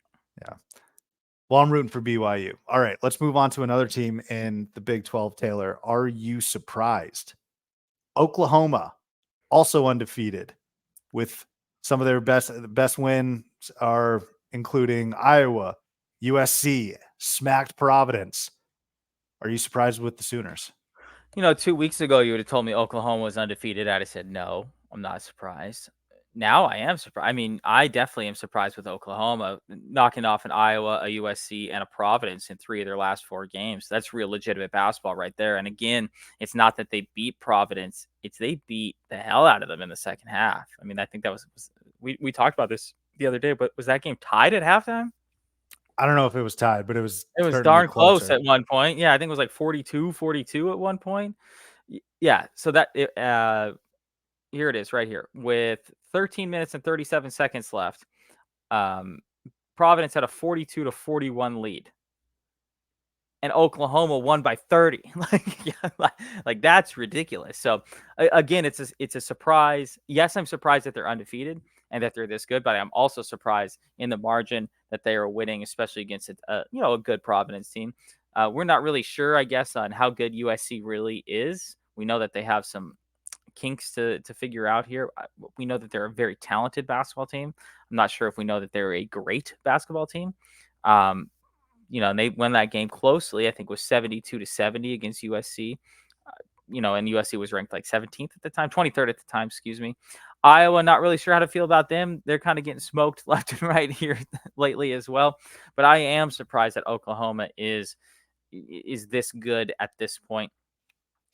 Yeah. Well, I'm rooting for BYU. All right, let's move on to another team in the Big 12, Taylor. Are you surprised? Oklahoma, also undefeated, with some of their best wins are including Iowa, USC, smacked Providence. Are you surprised with the Sooners? 2 weeks ago, you would have told me Oklahoma was undefeated. I'd have said, no, I'm not surprised. Now I am surprised. I mean, I definitely am surprised with Oklahoma knocking off an Iowa, a USC, and a Providence in 3 of their last 4 games. That's real legitimate basketball right there. And again, it's not that they beat Providence. It's they beat the hell out of them in the second half. I mean, I think that was we talked about this the other day, but was that game tied at halftime? I don't know if it was tied, but it was certainly Darn close closer. at one point. Yeah, I think it was like 42-42 at one point. Yeah, so here it is right here. With 13 minutes and 37 seconds left, Providence had a 42-41 lead. And Oklahoma won by 30. like that's ridiculous. So again, it's a surprise. Yes, I'm surprised that they're undefeated and that they're this good, but I'm also surprised in the margin that they are winning, especially against a good Providence team. We're not really sure, I guess, on how good USC really is. We know that they have some kinks to figure out here. We know that they're a very talented basketball team. I'm not sure if we know that they're a great basketball team. And they won that game closely. I think it was 72-70 against USC. And USC was ranked like 17th at the time, 23rd at the time, excuse me. Iowa, not really sure how to feel about them. They're kind of getting smoked left and right here lately as well. But I am surprised that Oklahoma is this good at this point.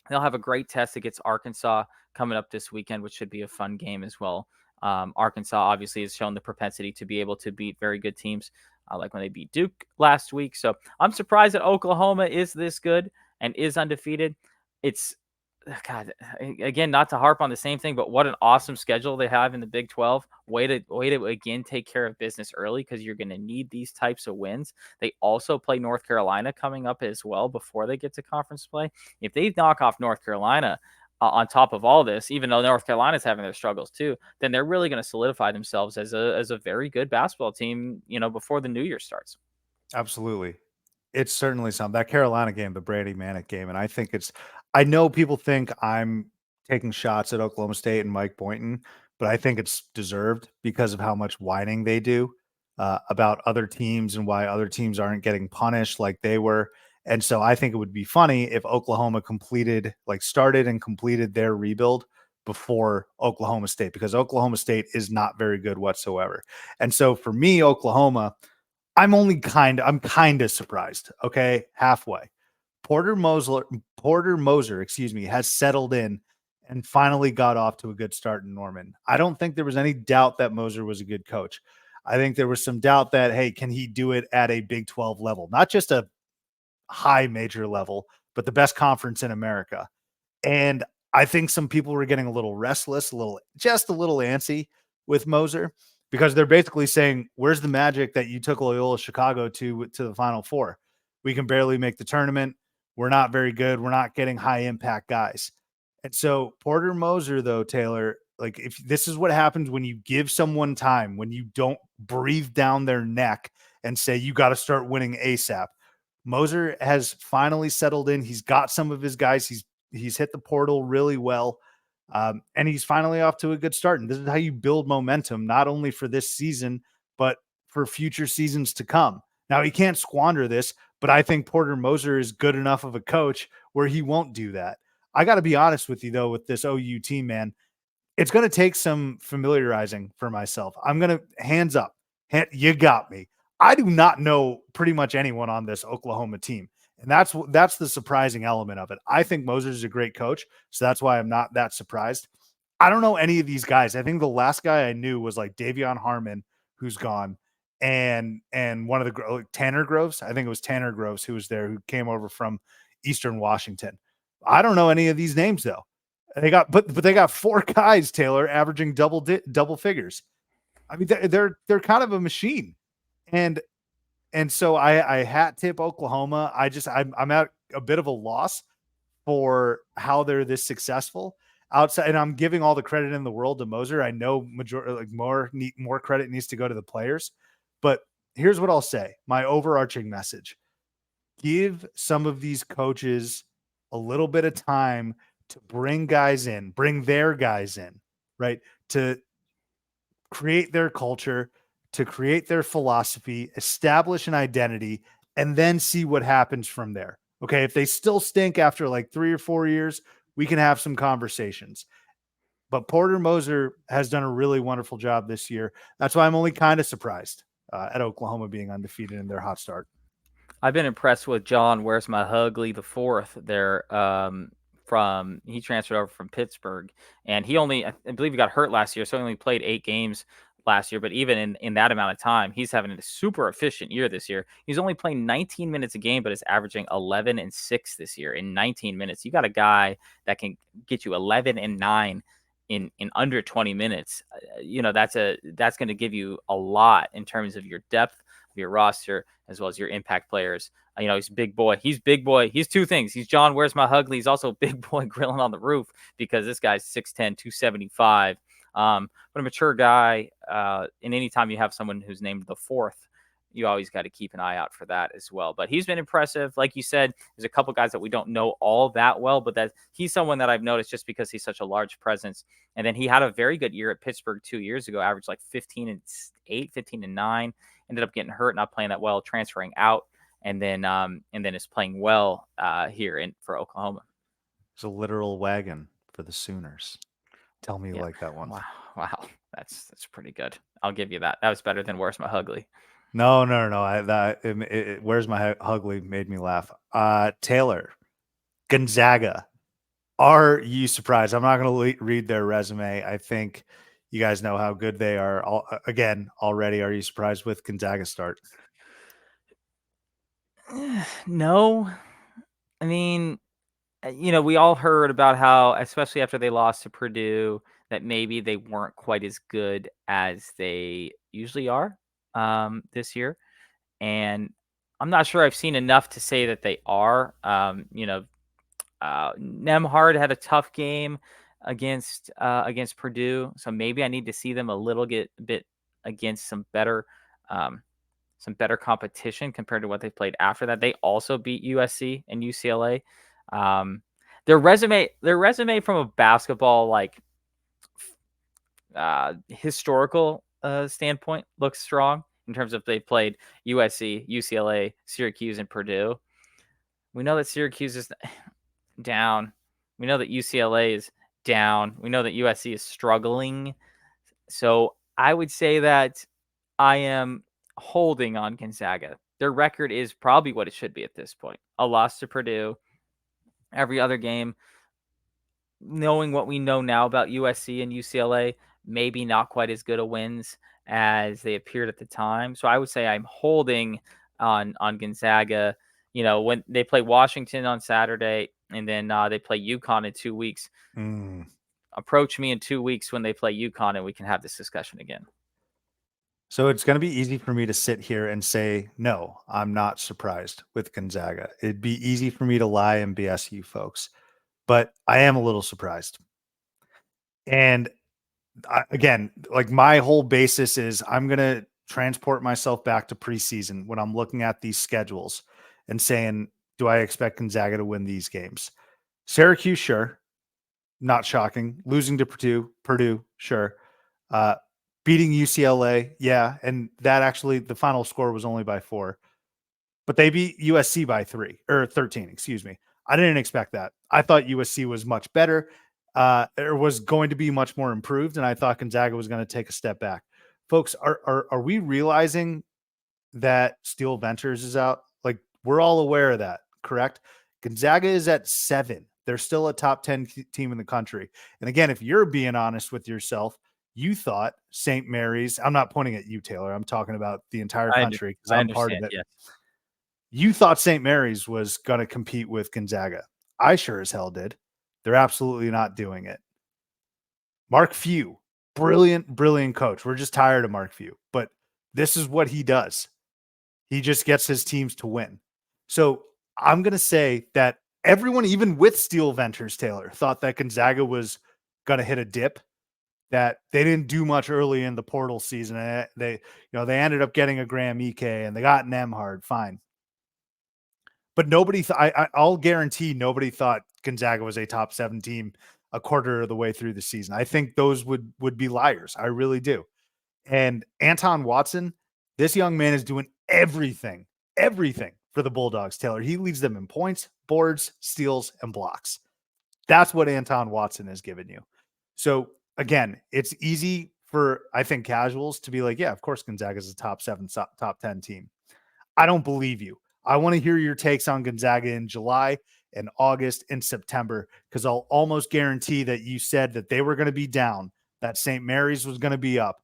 They'll have a great test against Arkansas coming up this weekend, which should be a fun game as well. Arkansas obviously has shown the propensity to be able to beat very good teams, like when they beat Duke last week. So I'm surprised that Oklahoma is this good and is undefeated. It's, God, again, not to harp on the same thing, but what an awesome schedule they have in the Big 12. Way to again take care of business early because you're going to need these types of wins. They also play North Carolina coming up as well before they get to conference play. If they knock off North Carolina, on top of all this, even though North Carolina's having their struggles too, then they're really going to solidify themselves as a very good basketball team, before the new year starts. Absolutely. It's certainly something. That Carolina game, the Brady Manic game, and I know people think I'm taking shots at Oklahoma State and Mike Boynton, but I think it's deserved because of how much whining they do about other teams and why other teams aren't getting punished like they were. And so I think it would be funny if Oklahoma started and completed their rebuild before Oklahoma State, because Oklahoma State is not very good whatsoever. And so for me, Oklahoma, I'm kind of surprised. Okay. Halfway. Porter Moser, excuse me, has settled in and finally got off to a good start in Norman. I don't think there was any doubt that Moser was a good coach. I think there was some doubt that, hey, can he do it at a Big 12 level? Not just a high major level, but the best conference in America. And I think some people were getting a little restless, just a little antsy with Moser, because they're basically saying, where's the magic that you took Loyola Chicago to the Final Four? We can barely make the tournament. We're not very good. We're not getting high impact guys. And so Porter Moser, though, Taylor, like, if this is what happens when you give someone time, when you don't breathe down their neck and say, you got to start winning ASAP. Moser has finally settled in. He's got some of his guys. He's hit the portal really well. And he's finally off to a good start. And this is how you build momentum, not only for this season, but for future seasons to come. Now, he can't squander this, but I think Porter Moser is good enough of a coach where he won't do that. I got to be honest with you, though, with this OU team, man, it's going to take some familiarizing for myself. I'm going to hands up. You got me. I do not know pretty much anyone on this Oklahoma team. And that's the surprising element of it. I think Moser's a great coach, so that's why I'm not that surprised. I don't know any of these guys. I think the last guy I knew was like Davion Harmon, who's gone, and one of the Tanner Groves. I think it was Tanner Groves who was there, who came over from Eastern Washington. I don't know any of these names though. But they got four guys, Taylor, averaging double figures. I mean, they're kind of a machine, and so I hat tip Oklahoma. I'm at a bit of a loss for how they're this successful outside, and I'm giving all the credit in the world to Moser. I know more credit needs to go to the players, but here's what I'll say: my overarching message: give some of these coaches a little bit of time to bring their guys in, right? To create their culture, to create their philosophy, establish an identity, and then see what happens from there. Okay. If they still stink after like 3 or 4 years, we can have some conversations. But Porter Moser has done a really wonderful job this year. That's why I'm only kind of surprised at Oklahoma being undefeated in their hot start. I've been impressed with John. Where's my Hugley the fourth? There, he transferred over from Pittsburgh, and I believe he got hurt last year, so he only played 8 games last year. But even in that amount of time, he's having a super efficient year this year. He's only playing 19 minutes a game, but is averaging 11 and 6 this year in 19 minutes. You got a guy that can get you 11 and 9 in under 20 minutes. That's going to give you a lot in terms of your depth of your roster as well as your impact players. He's big boy. He's big boy. He's two things. He's John, where's my Hugley? He's also big boy grilling on the roof, because this guy's 6'10", 275. But a mature guy, and anytime you have someone who's named the fourth, you always got to keep an eye out for that as well. But he's been impressive. Like you said, there's a couple guys that we don't know all that well, but that he's someone that I've noticed just because he's such a large presence. And then he had a very good year at Pittsburgh 2 years ago, averaged like 15 and 8, 15 and 9. Ended up getting hurt, not playing that well, transferring out, and then is playing well here for Oklahoma. It's a literal wagon for the Sooners. Tell me you Yeah. like that one. Wow. That's pretty good. I'll give you that. That was better than where's my Hugley. No. Where's my Hugley made me laugh. Taylor, Gonzaga. Are you surprised? I'm not going to read their resume. I think you guys know how good they are. Already. Are you surprised with Gonzaga start? No. I mean, we all heard about how, especially after they lost to Purdue, that maybe they weren't quite as good as they usually are this year. And I'm not sure I've seen enough to say that they are. Nemhard had a tough game against Purdue, so maybe I need to see them bit against some better competition compared to what they played after that. They also beat USC and UCLA. Um, their resume from a basketball historical standpoint looks strong in terms of they played USC, UCLA, Syracuse, and Purdue. We know that Syracuse is down. We know that UCLA is down. We know that USC is struggling. So I would say that I am holding on Gonzaga. Their record is probably what it should be at this point. A loss to Purdue. Every other game, knowing what we know now about USC and UCLA, maybe not quite as good a wins as they appeared at the time. So I would say I'm holding on Gonzaga. When they play Washington on Saturday and then they play UConn in 2 weeks. Approach me in 2 weeks when they play UConn and we can have this discussion again. So it's going to be easy for me to sit here and say, no, I'm not surprised with Gonzaga. It'd be easy for me to lie and BS you folks, but I am a little surprised. And again, like my whole basis is I'm going to transport myself back to preseason when I'm looking at these schedules and saying, do I expect Gonzaga to win these games? Syracuse, sure. Not shocking. Losing to Purdue, sure. Beating UCLA, yeah. And that actually, the final score was only by 4. But they beat USC by 13, excuse me. I didn't expect that. I thought USC was much better. It was going to be much more improved, and I thought Gonzaga was going to take a step back. Folks, are we realizing that Steel Ventures is out? Like, we're all aware of that, correct? Gonzaga is at 7. They're still a top 10 team in the country. And again, if you're being honest with yourself, you thought St. Mary's, I'm not pointing at you, Taylor. I'm talking about the entire country because I'm part of it. Yes. You thought St. Mary's was going to compete with Gonzaga. I sure as hell did. They're absolutely not doing it. Mark Few, brilliant coach. We're just tired of Mark Few, but this is what he does. He just gets his teams to win. So I'm going to say that everyone, even with Steel Ventures, Taylor, thought that Gonzaga was going to hit a dip, that they didn't do much early in the portal season. They ended up getting a Graham Ike and they got Nemhard. Fine. But nobody, I'll guarantee nobody thought Gonzaga was a top 7 team a quarter of the way through the season. I think those would be liars. I really do. And Anton Watson, this young man is doing everything for the Bulldogs, Taylor. He leads them in points, boards, steals, and blocks. That's what Anton Watson has given you. So again, it's easy for, I think, casuals to be like, yeah, of course Gonzaga is a top 7, top 10 team. I don't believe you. I want to hear your takes on Gonzaga in July and August and September, because I'll almost guarantee that you said that they were going to be down, that St. Mary's was going to be up,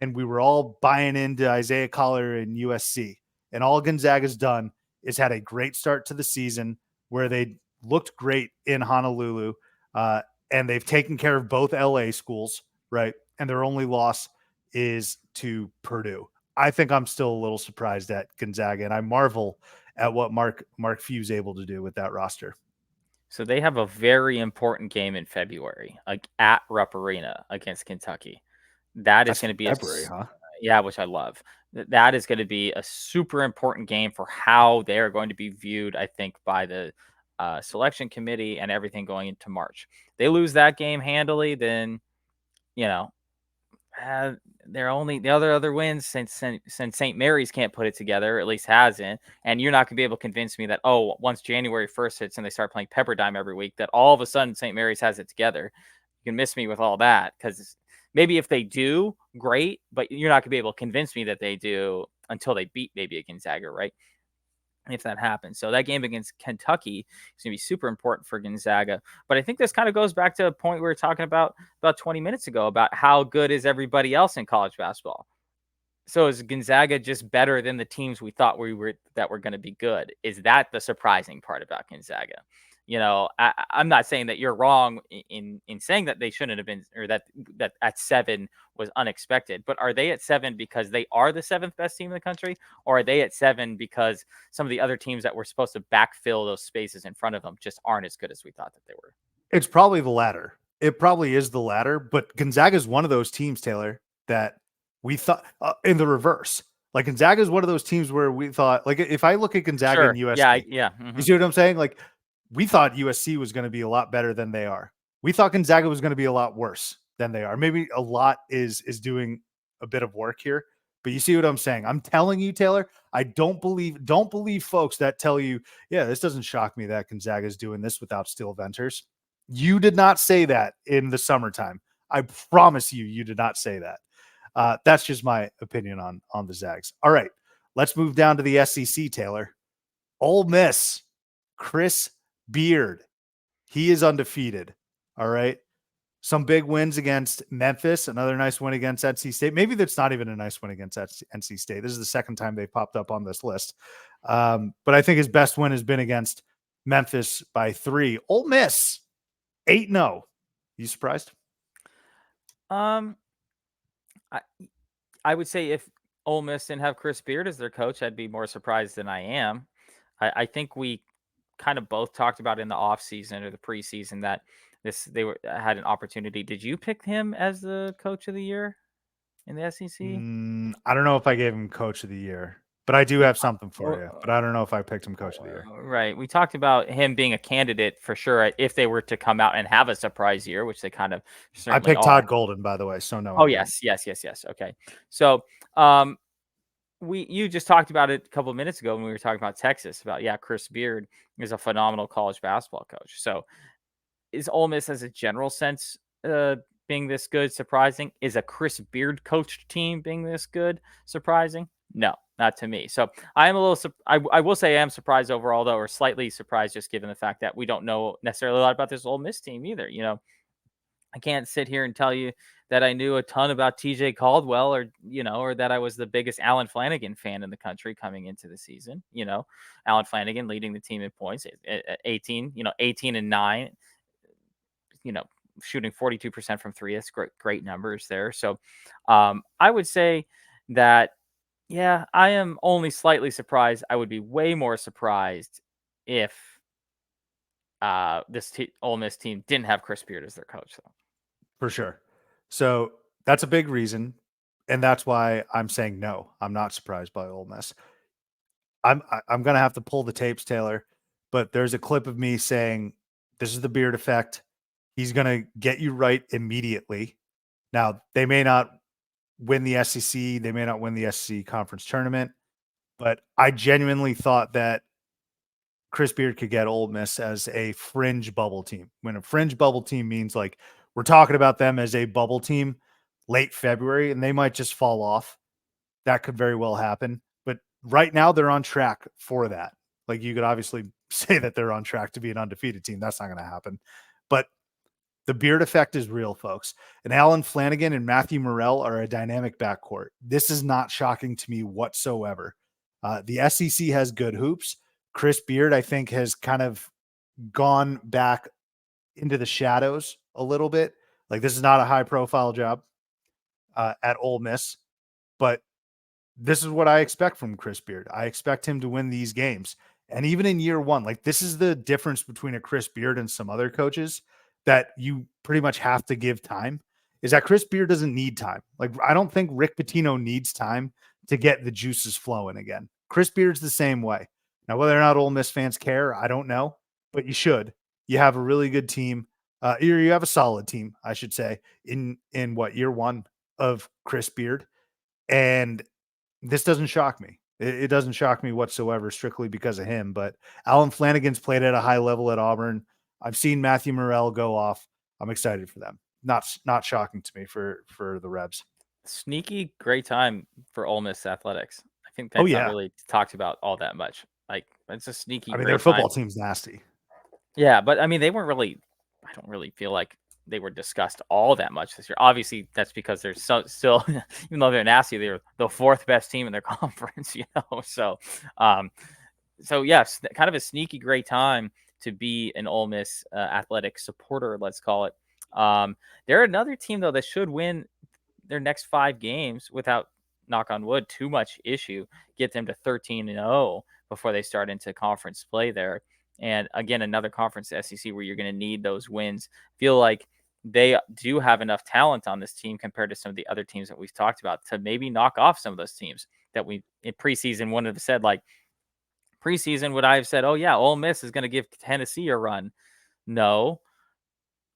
and we were all buying into Isaiah Collier and USC. And all Gonzaga's done is had a great start to the season where they looked great in Honolulu, and they've taken care of both LA schools, right? And their only loss is to Purdue. I think I'm still a little surprised at Gonzaga, and I marvel at what Mark Few's able to do with that roster. So they have a very important game in February, like at Rupp Arena against Kentucky. That's going to be February, huh? Yeah, which I love. That is going to be a super important game for how they're going to be viewed, I think, by the selection committee and everything going into March. They lose that game handily, then they're only the other wins since St. Mary's can't put it together, or at least hasn't. And you're not gonna be able to convince me that once January 1st hits and they start playing Pepperdine every week, that all of a sudden St. Mary's has it together. You can miss me with all that, because maybe if they do, great, but you're not gonna be able to convince me that they do until they beat maybe a Gonzaga, right? If that happens. So that game against Kentucky is going to be super important for Gonzaga. But I think this kind of goes back to a point we were talking about 20 minutes ago about how good is everybody else in college basketball. So is Gonzaga just better than the teams we thought were going to be good? Is that the surprising part about Gonzaga? I'm not saying that you're wrong in saying that they shouldn't have been, or that at 7 was unexpected. But are they at 7 because they are the 7th best team in the country, or are they at 7 because some of the other teams that were supposed to backfill those spaces in front of them just aren't as good as we thought that they were? It's probably the latter. It probably is the latter, but Gonzaga is one of those teams, Taylor, that we thought in the reverse. Like Gonzaga is one of those teams where we thought, like, if I look at Gonzaga and Sure. Yeah. USC, Yeah. you see what I'm saying? Like, we thought USC was going to be a lot better than they are. We thought Gonzaga was going to be a lot worse than they are. Maybe a lot is doing a bit of work here, but you see what I'm saying? I'm telling you, Taylor, I don't believe folks that tell you, yeah, this doesn't shock me that Gonzaga is doing this without Steel Venters. You did not say that in the summertime. I promise you did not say that. That's just my opinion on the Zags. All right, let's move down to the SEC, Taylor. Ole Miss, Chris Beard. He is undefeated. All right. Some big wins against Memphis, another nice win against NC State. Maybe that's not even a nice win against NC State. This is the second time they popped up on this list. But I think his best win has been against Memphis by 3. Ole Miss, 8-0. You surprised? I I would say if Ole Miss didn't have Chris Beard as their coach, I'd be more surprised than I am. I think we kind of both talked about in the offseason or the preseason that had an opportunity. Did you pick him as the coach of the year in the SEC? I don't know if I gave him coach of the year, but I do have something for you. But I don't know if I picked him coach of the year. Right. We talked about him being a candidate for sure if they were to come out and have a surprise year, which they kind of I certainly picked are. Todd Golden, by the way. So no. Oh, yes. Okay. So, you just talked about it a couple of minutes ago when we were talking about Texas about, Chris Beard is a phenomenal college basketball coach. So is Ole Miss as a general sense being this good surprising? Is a Chris Beard coached team being this good surprising? No, not to me. So I am a little, I will say I am surprised overall though, or slightly surprised just given the fact that we don't know necessarily a lot about this Ole Miss team either. I can't sit here and tell you that I knew a ton about TJ Caldwell or that I was the biggest Alan Flanagan fan in the country coming into the season. Alan Flanagan leading the team in points at 18, 18-9, shooting 42% from 3. That's great numbers there. So I would say that, I am only slightly surprised. I would be way more surprised if this Ole Miss team didn't have Chris Beard as their coach, though. For sure. So that's a big reason. And that's why I'm saying no. I'm not surprised by Ole Miss. I'm going to have to pull the tapes, Taylor, but there's a clip of me saying, this is the Beard effect. He's going to get you right immediately. Now, they may not win the SEC. They may not win the SEC conference tournament, but I genuinely thought that Chris Beard could get Ole Miss as a fringe bubble team. When a fringe bubble team means like we're talking about them as a bubble team late February, and they might just fall off. That could very well happen. But right now they're on track for that. Like you could obviously say that they're on track to be an undefeated team. That's not going to happen. But the Beard effect is real, folks. And Alan Flanagan and Matthew Morrell are a dynamic backcourt. This is not shocking to me whatsoever. The SEC has good hoops. Chris Beard, I think, has kind of gone back into the shadows a little bit. Like this is not a high profile job at Ole Miss, but this is what I expect from Chris Beard. I expect him to win these games. And even in year one, like this is the difference between a Chris Beard and some other coaches that you pretty much have to give time, is that Chris Beard doesn't need time. Like I don't think Rick Pitino needs time to get the juices flowing again. Chris Beard's the same way. Now, whether or not Ole Miss fans care, I don't know, but you should. You have a really good team. You have a solid team, I should say, in year one of Chris Beard. And this doesn't shock me. It doesn't shock me whatsoever, strictly because of him. But Alan Flanagan's played at a high level at Auburn. I've seen Matthew Morrell go off. I'm excited for them. Not shocking to me for the Rebs. Sneaky great time for Ole Miss athletics. I think that's not really talked about all that much. Like it's a sneaky. I mean, great their football time. team's nasty. Yeah, but I mean, they weren't really. I don't really feel like they were discussed all that much this year. Obviously, that's because they're still, even though they're nasty, they're the 4th best team in their conference. So, so yes, kind of a sneaky great time to be an Ole Miss athletic supporter, let's call it. They're another team though that should win their next 5 games without, knock on wood, too much issue, get them to 13-0 before they start into conference play there. And again, another conference SEC where you're going to need those wins. Feel like they do have enough talent on this team compared to some of the other teams that we've talked about to maybe knock off some of those teams that we in preseason wouldn't have said. Like preseason, would I have said, oh yeah, Ole Miss is going to give Tennessee a run? No.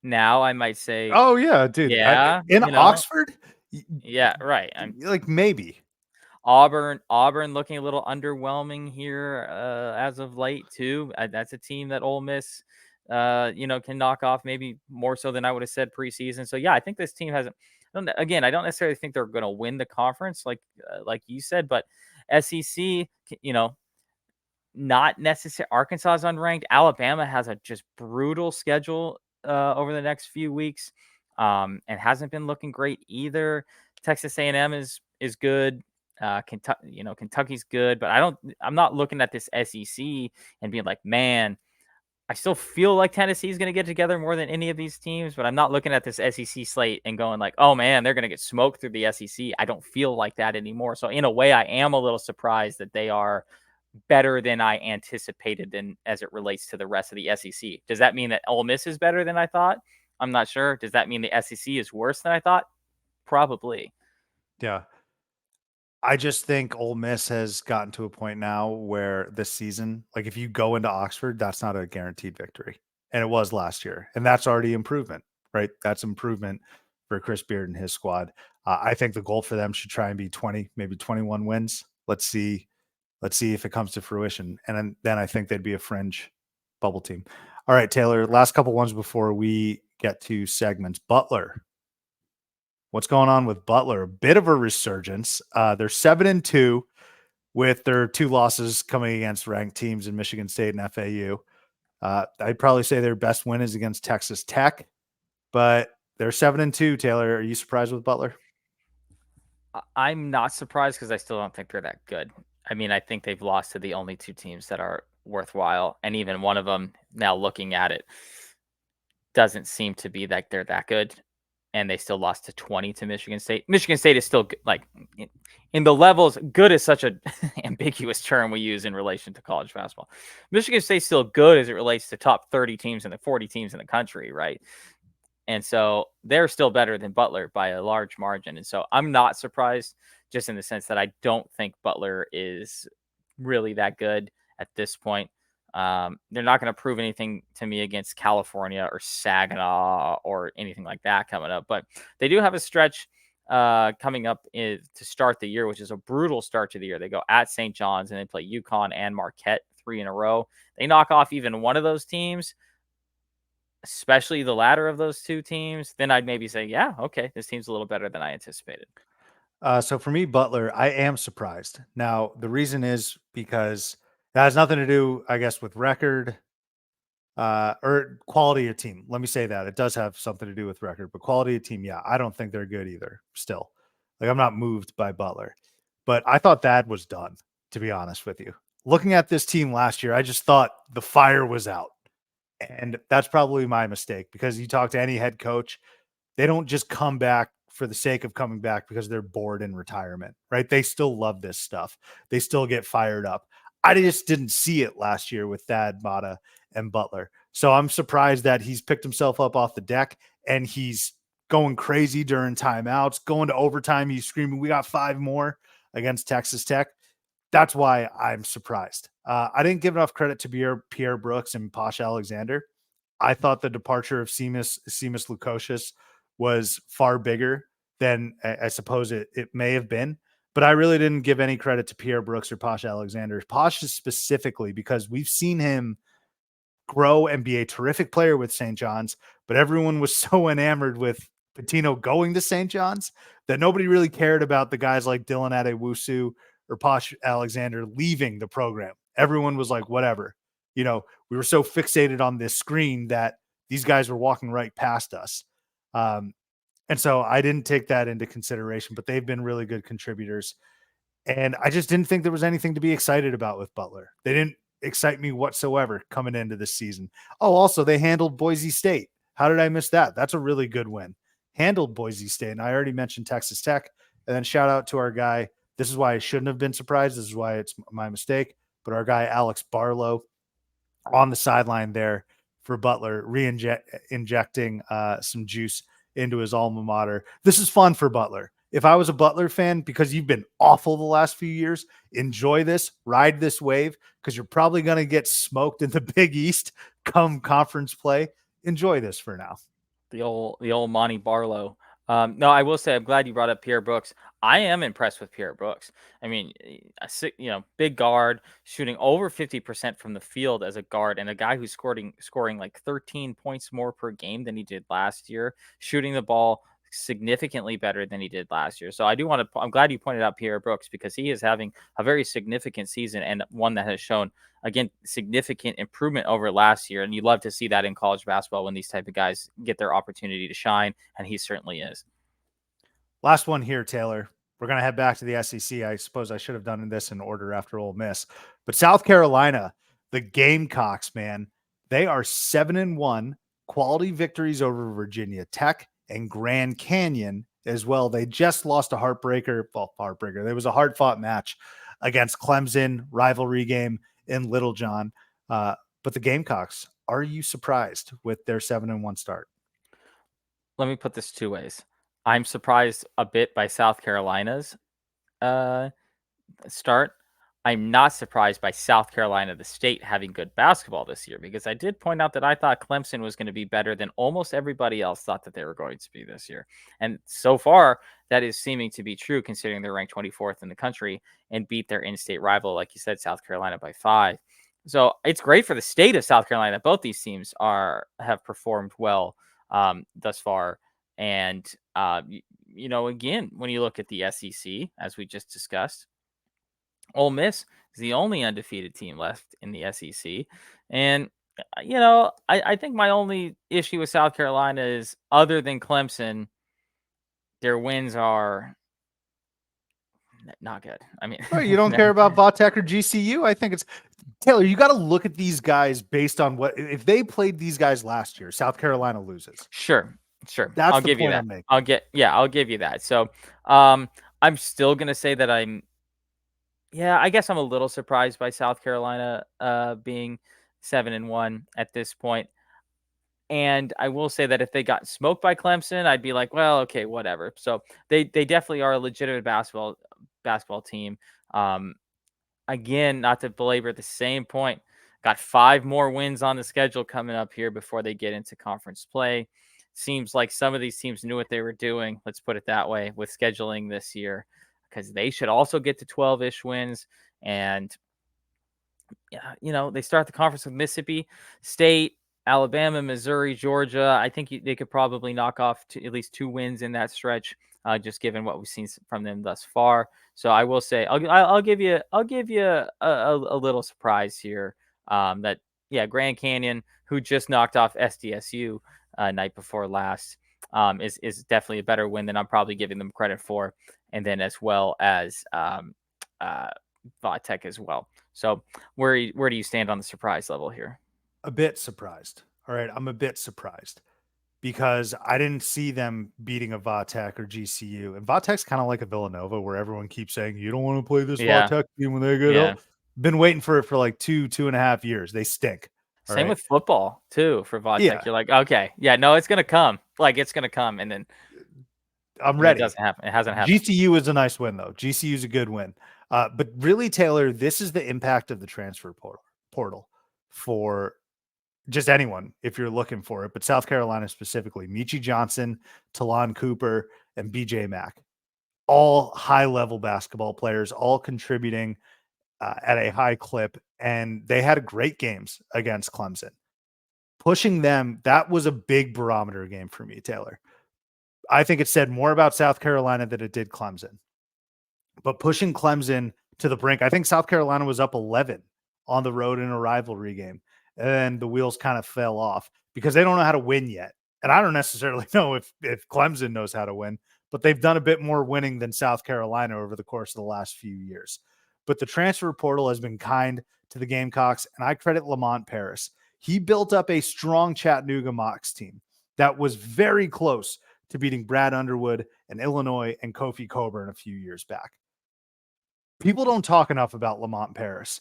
Now I might say, Oh yeah, dude. yeah, In Oxford, yeah, right. I'm like maybe. Auburn looking a little underwhelming here as of late too. That's a team that Ole Miss, can knock off maybe more so than I would have said preseason. So yeah, I think this team hasn't. Again, I don't necessarily think they're going to win the conference like you said, but SEC, not necessary. Arkansas is unranked. Alabama has a just brutal schedule over the next few weeks, and hasn't been looking great either. Texas A&M is good. Kentucky's good, but I'm not looking at this SEC and being like, man, I still feel like Tennessee is going to get together more than any of these teams, but I'm not looking at this SEC slate and going like, oh man, they're going to get smoked through the SEC. I don't feel like that anymore. So in a way, I am a little surprised that they are better than I anticipated than as it relates to the rest of the SEC. Does that mean that Ole Miss is better than I thought? I'm not sure. Does that mean the SEC is worse than I thought? Probably. Yeah. I just think Ole Miss has gotten to a point now where this season, like if you go into Oxford, that's not a guaranteed victory. And it was last year. And that's already improvement, right? That's improvement for Chris Beard and his squad. I think the goal for them should try and be 20, maybe 21 wins. Let's see if it comes to fruition. And then I think they'd be a fringe bubble team. All right, Taylor, last couple ones before we get to segments. Butler. What's going on with Butler? A bit of a resurgence. They're 7-2 with their 2 losses coming against ranked teams in Michigan State and FAU. I'd probably say their best win is against Texas Tech, but they're 7-2. Taylor, are you surprised with Butler? I'm not surprised because I still don't think they're that good. I mean, I think they've lost to the only 2 teams that are worthwhile, and even one of them, now looking at it, doesn't seem to be that they're that good. And they still lost to 20 to Michigan State. Michigan State is still like in the levels. Good is such an ambiguous term we use in relation to college basketball. Michigan State's still good as it relates to top 30 teams and the 40 teams in the country, right? And so they're still better than Butler by a large margin. And so I'm not surprised, just in the sense that I don't think Butler is really that good at this point. They're not going to prove anything to me against California or Saginaw or anything like that coming up. But they do have a stretch coming up to start the year, which is a brutal start to the year. They go at St. John's and they play UConn and Marquette 3 in a row. They knock off even one of those teams, especially the latter of those 2 teams, then I'd maybe say, yeah, okay, this team's a little better than I anticipated. So for me, Butler, I am surprised. Now, the reason is because that has nothing to do, I guess, with record or quality of team. Let me say that. It does have something to do with record, but quality of team, yeah, I don't think they're good either still. Like, I'm not moved by Butler, but I thought that was done, to be honest with you. Looking at this team last year, I just thought the fire was out. And that's probably my mistake, because you talk to any head coach, they don't just come back for the sake of coming back because they're bored in retirement, right? They still love this stuff. They still get fired up. I just didn't see it last year with Thad Matta and Butler. So I'm surprised that he's picked himself up off the deck and he's going crazy during timeouts, going to overtime. He's screaming, "We got 5 more" against Texas Tech. That's why I'm surprised. I didn't give enough credit to Pierre Brooks and Posh Alexander. I thought the departure of Seamus Lukosius was far bigger than I suppose it may have been. But I really didn't give any credit to Pierre Brooks or Posh Alexander. Posh specifically, because we've seen him grow and be a terrific player with St. John's, but everyone was so enamored with Patino going to St. John's that nobody really cared about the guys like Dylan Adewusu or Posh Alexander leaving the program. Everyone was like, whatever. We were so fixated on this screen that these guys were walking right past us. And so I didn't take that into consideration, but they've been really good contributors. And I just didn't think there was anything to be excited about with Butler. They didn't excite me whatsoever coming into this season. Oh, also, they handled Boise State. How did I miss that? That's a really good win. Handled Boise State. And I already mentioned Texas Tech. And then shout out to our guy. This is why I shouldn't have been surprised. This is why it's my mistake. But our guy, Alex Barlow, on the sideline there for Butler, injecting some juice into his alma mater. This is fun for Butler. If I was a Butler fan, because you've been awful the last few years, enjoy this, ride this wave, because you're probably going to get smoked in the Big East come conference play. Enjoy this for now. The old Monty Barlow. No, I will say I'm glad you brought up Pierre Brooks. I am impressed with Pierre Brooks. I mean, big guard, shooting over 50% from the field as a guard, and a guy who's scoring like 13 points more per game than he did last year, shooting the ball significantly better than he did last year. So I'm glad you pointed out Pierre Brooks, because he is having a very significant season, and one that has shown, again, significant improvement over last year. And you love to see that in college basketball when these type of guys get their opportunity to shine. And he certainly is. Last one here, Taylor. We're going to head back to the SEC. I suppose I should have done this in order after Ole Miss, but South Carolina, the Gamecocks, man, they are 7-1, quality victories over Virginia Tech and Grand Canyon as well. They just lost a heartbreaker. There was a hard fought match against Clemson, rivalry game in Littlejohn. But the Gamecocks, are you surprised with their 7-1 start? Let me put this two ways. I'm surprised a bit by South Carolina's start. I'm not surprised by South Carolina, the state, having good basketball this year, because I did point out that I thought Clemson was going to be better than almost everybody else thought that they were going to be this year. And so far, that is seeming to be true, considering they're ranked 24th in the country and beat their in-state rival, like you said, South Carolina, by 5. So it's great for the state of South Carolina that both these teams have performed well thus far. And, again, when you look at the SEC, as we just discussed, Ole Miss is the only undefeated team left in the SEC. And, I think my only issue with South Carolina is, other than Clemson, their wins are not good. I mean, you don't care about Vatek or GCU? I think it's Taylor. You got to look at these guys based on if they played these guys last year, South Carolina loses. Sure. That's I'll the give point you that. I'm making. I'll give you that. So, I'm still going to say that I guess I'm a little surprised by South Carolina being 7-1 at this point. And I will say that if they got smoked by Clemson, I'd be like, well, okay, whatever. So they definitely are a legitimate basketball team. Again, not to belabor the same point, got 5 more wins on the schedule coming up here before they get into conference play. Seems like some of these teams knew what they were doing, let's put it that way, with scheduling this year, because they should also get to 12-ish wins. And, they start the conference with Mississippi State, Alabama, Missouri, Georgia. I think they could probably knock off at least 2 wins in that stretch, just given what we've seen from them thus far. So I will say I'll give you a little surprise here, that Grand Canyon, who just knocked off SDSU night before last, is definitely a better win than I'm probably giving them credit for, and then as well as Vatek as well. So where do you stand on the surprise level here? A bit surprised. All right, I'm a bit surprised because I didn't see them beating a Vatek or GCU. And Vatek's kind of like a Villanova, where everyone keeps saying, you don't want to play this Vatek team when they get up. Been waiting for it for like 2.5 years. They stink. Same with football too for Vatek. Yeah. You're like, okay, no, it's gonna come. Like, it's gonna come, and then I'm ready. It doesn't happen. It hasn't happened. GCU is a nice win though. GCU is a good win. But really, Taylor, this is the impact of the transfer portal for just anyone if you're looking for it, but South Carolina specifically. Michi Johnson, Talon Cooper, and BJ Mack, all high-level basketball players, all contributing at a high clip, and they had great games against Clemson. Pushing them, that was a big barometer game for me, Taylor. I think it said more about South Carolina than it did Clemson. But pushing Clemson to the brink, I think South Carolina was up 11 on the road in a rivalry game. And the wheels kind of fell off because they don't know how to win yet. And I don't necessarily know if Clemson knows how to win, but they've done a bit more winning than South Carolina over the course of the last few years. But the transfer portal has been kind to the Gamecocks, and I credit Lamont Paris. He built up a strong Chattanooga Mocs team that was very close to beating Brad Underwood and Illinois and Kofi Coburn a few years back. People don't talk enough about Lamont Paris,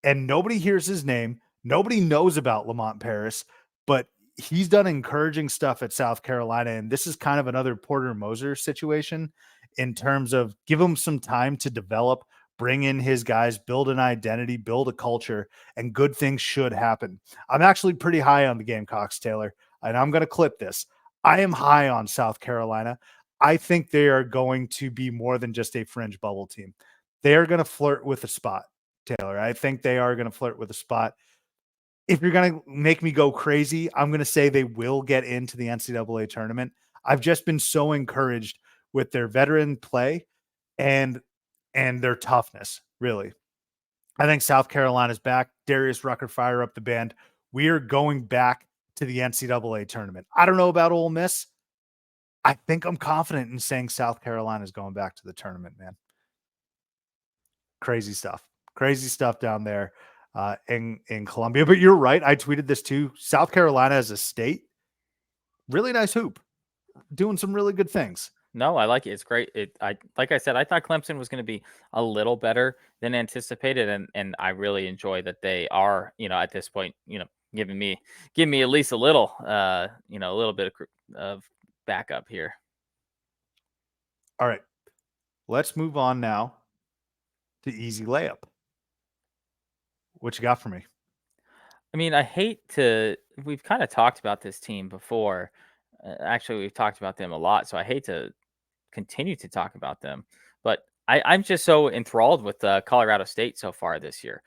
and nobody hears his name. Nobody knows about Lamont Paris, but he's done encouraging stuff at South Carolina. And this is kind of another Porter Moser situation in terms of give him some time to develop, bring in his guys, build an identity, build a culture, and good things should happen. I'm actually pretty high on the Gamecocks, Taylor, and I'm going to clip this. I am high on South Carolina. I think they are going to be more than just a fringe bubble team. They are going to flirt with a spot, Taylor. I think they are going to flirt with a spot. If you're going to make me go crazy, I'm going to say they will get into the NCAA tournament. I've just been so encouraged with their veteran play and their toughness, really. I think South Carolina's back. Darius Rucker, fire up the band. We are going back to the NCAA tournament. I don't know about Ole Miss. I think I'm confident in saying South Carolina is going back to the tournament, man. Crazy stuff down there in Columbia. But you're right. I tweeted this too. South Carolina as a state, really nice hoop, doing some really good things. No, I like it. It's great. Like I said, I thought Clemson was going to be a little better than anticipated, and I really enjoy that they are, at this point, giving me at least a little, a little bit of backup here. All right, let's move on now to easy layup. What you got for me? I mean, we've kind of talked about this team before. Actually, we've talked about them a lot, so I hate to continue to talk about them, but I'm just so enthralled with Colorado State so far this year,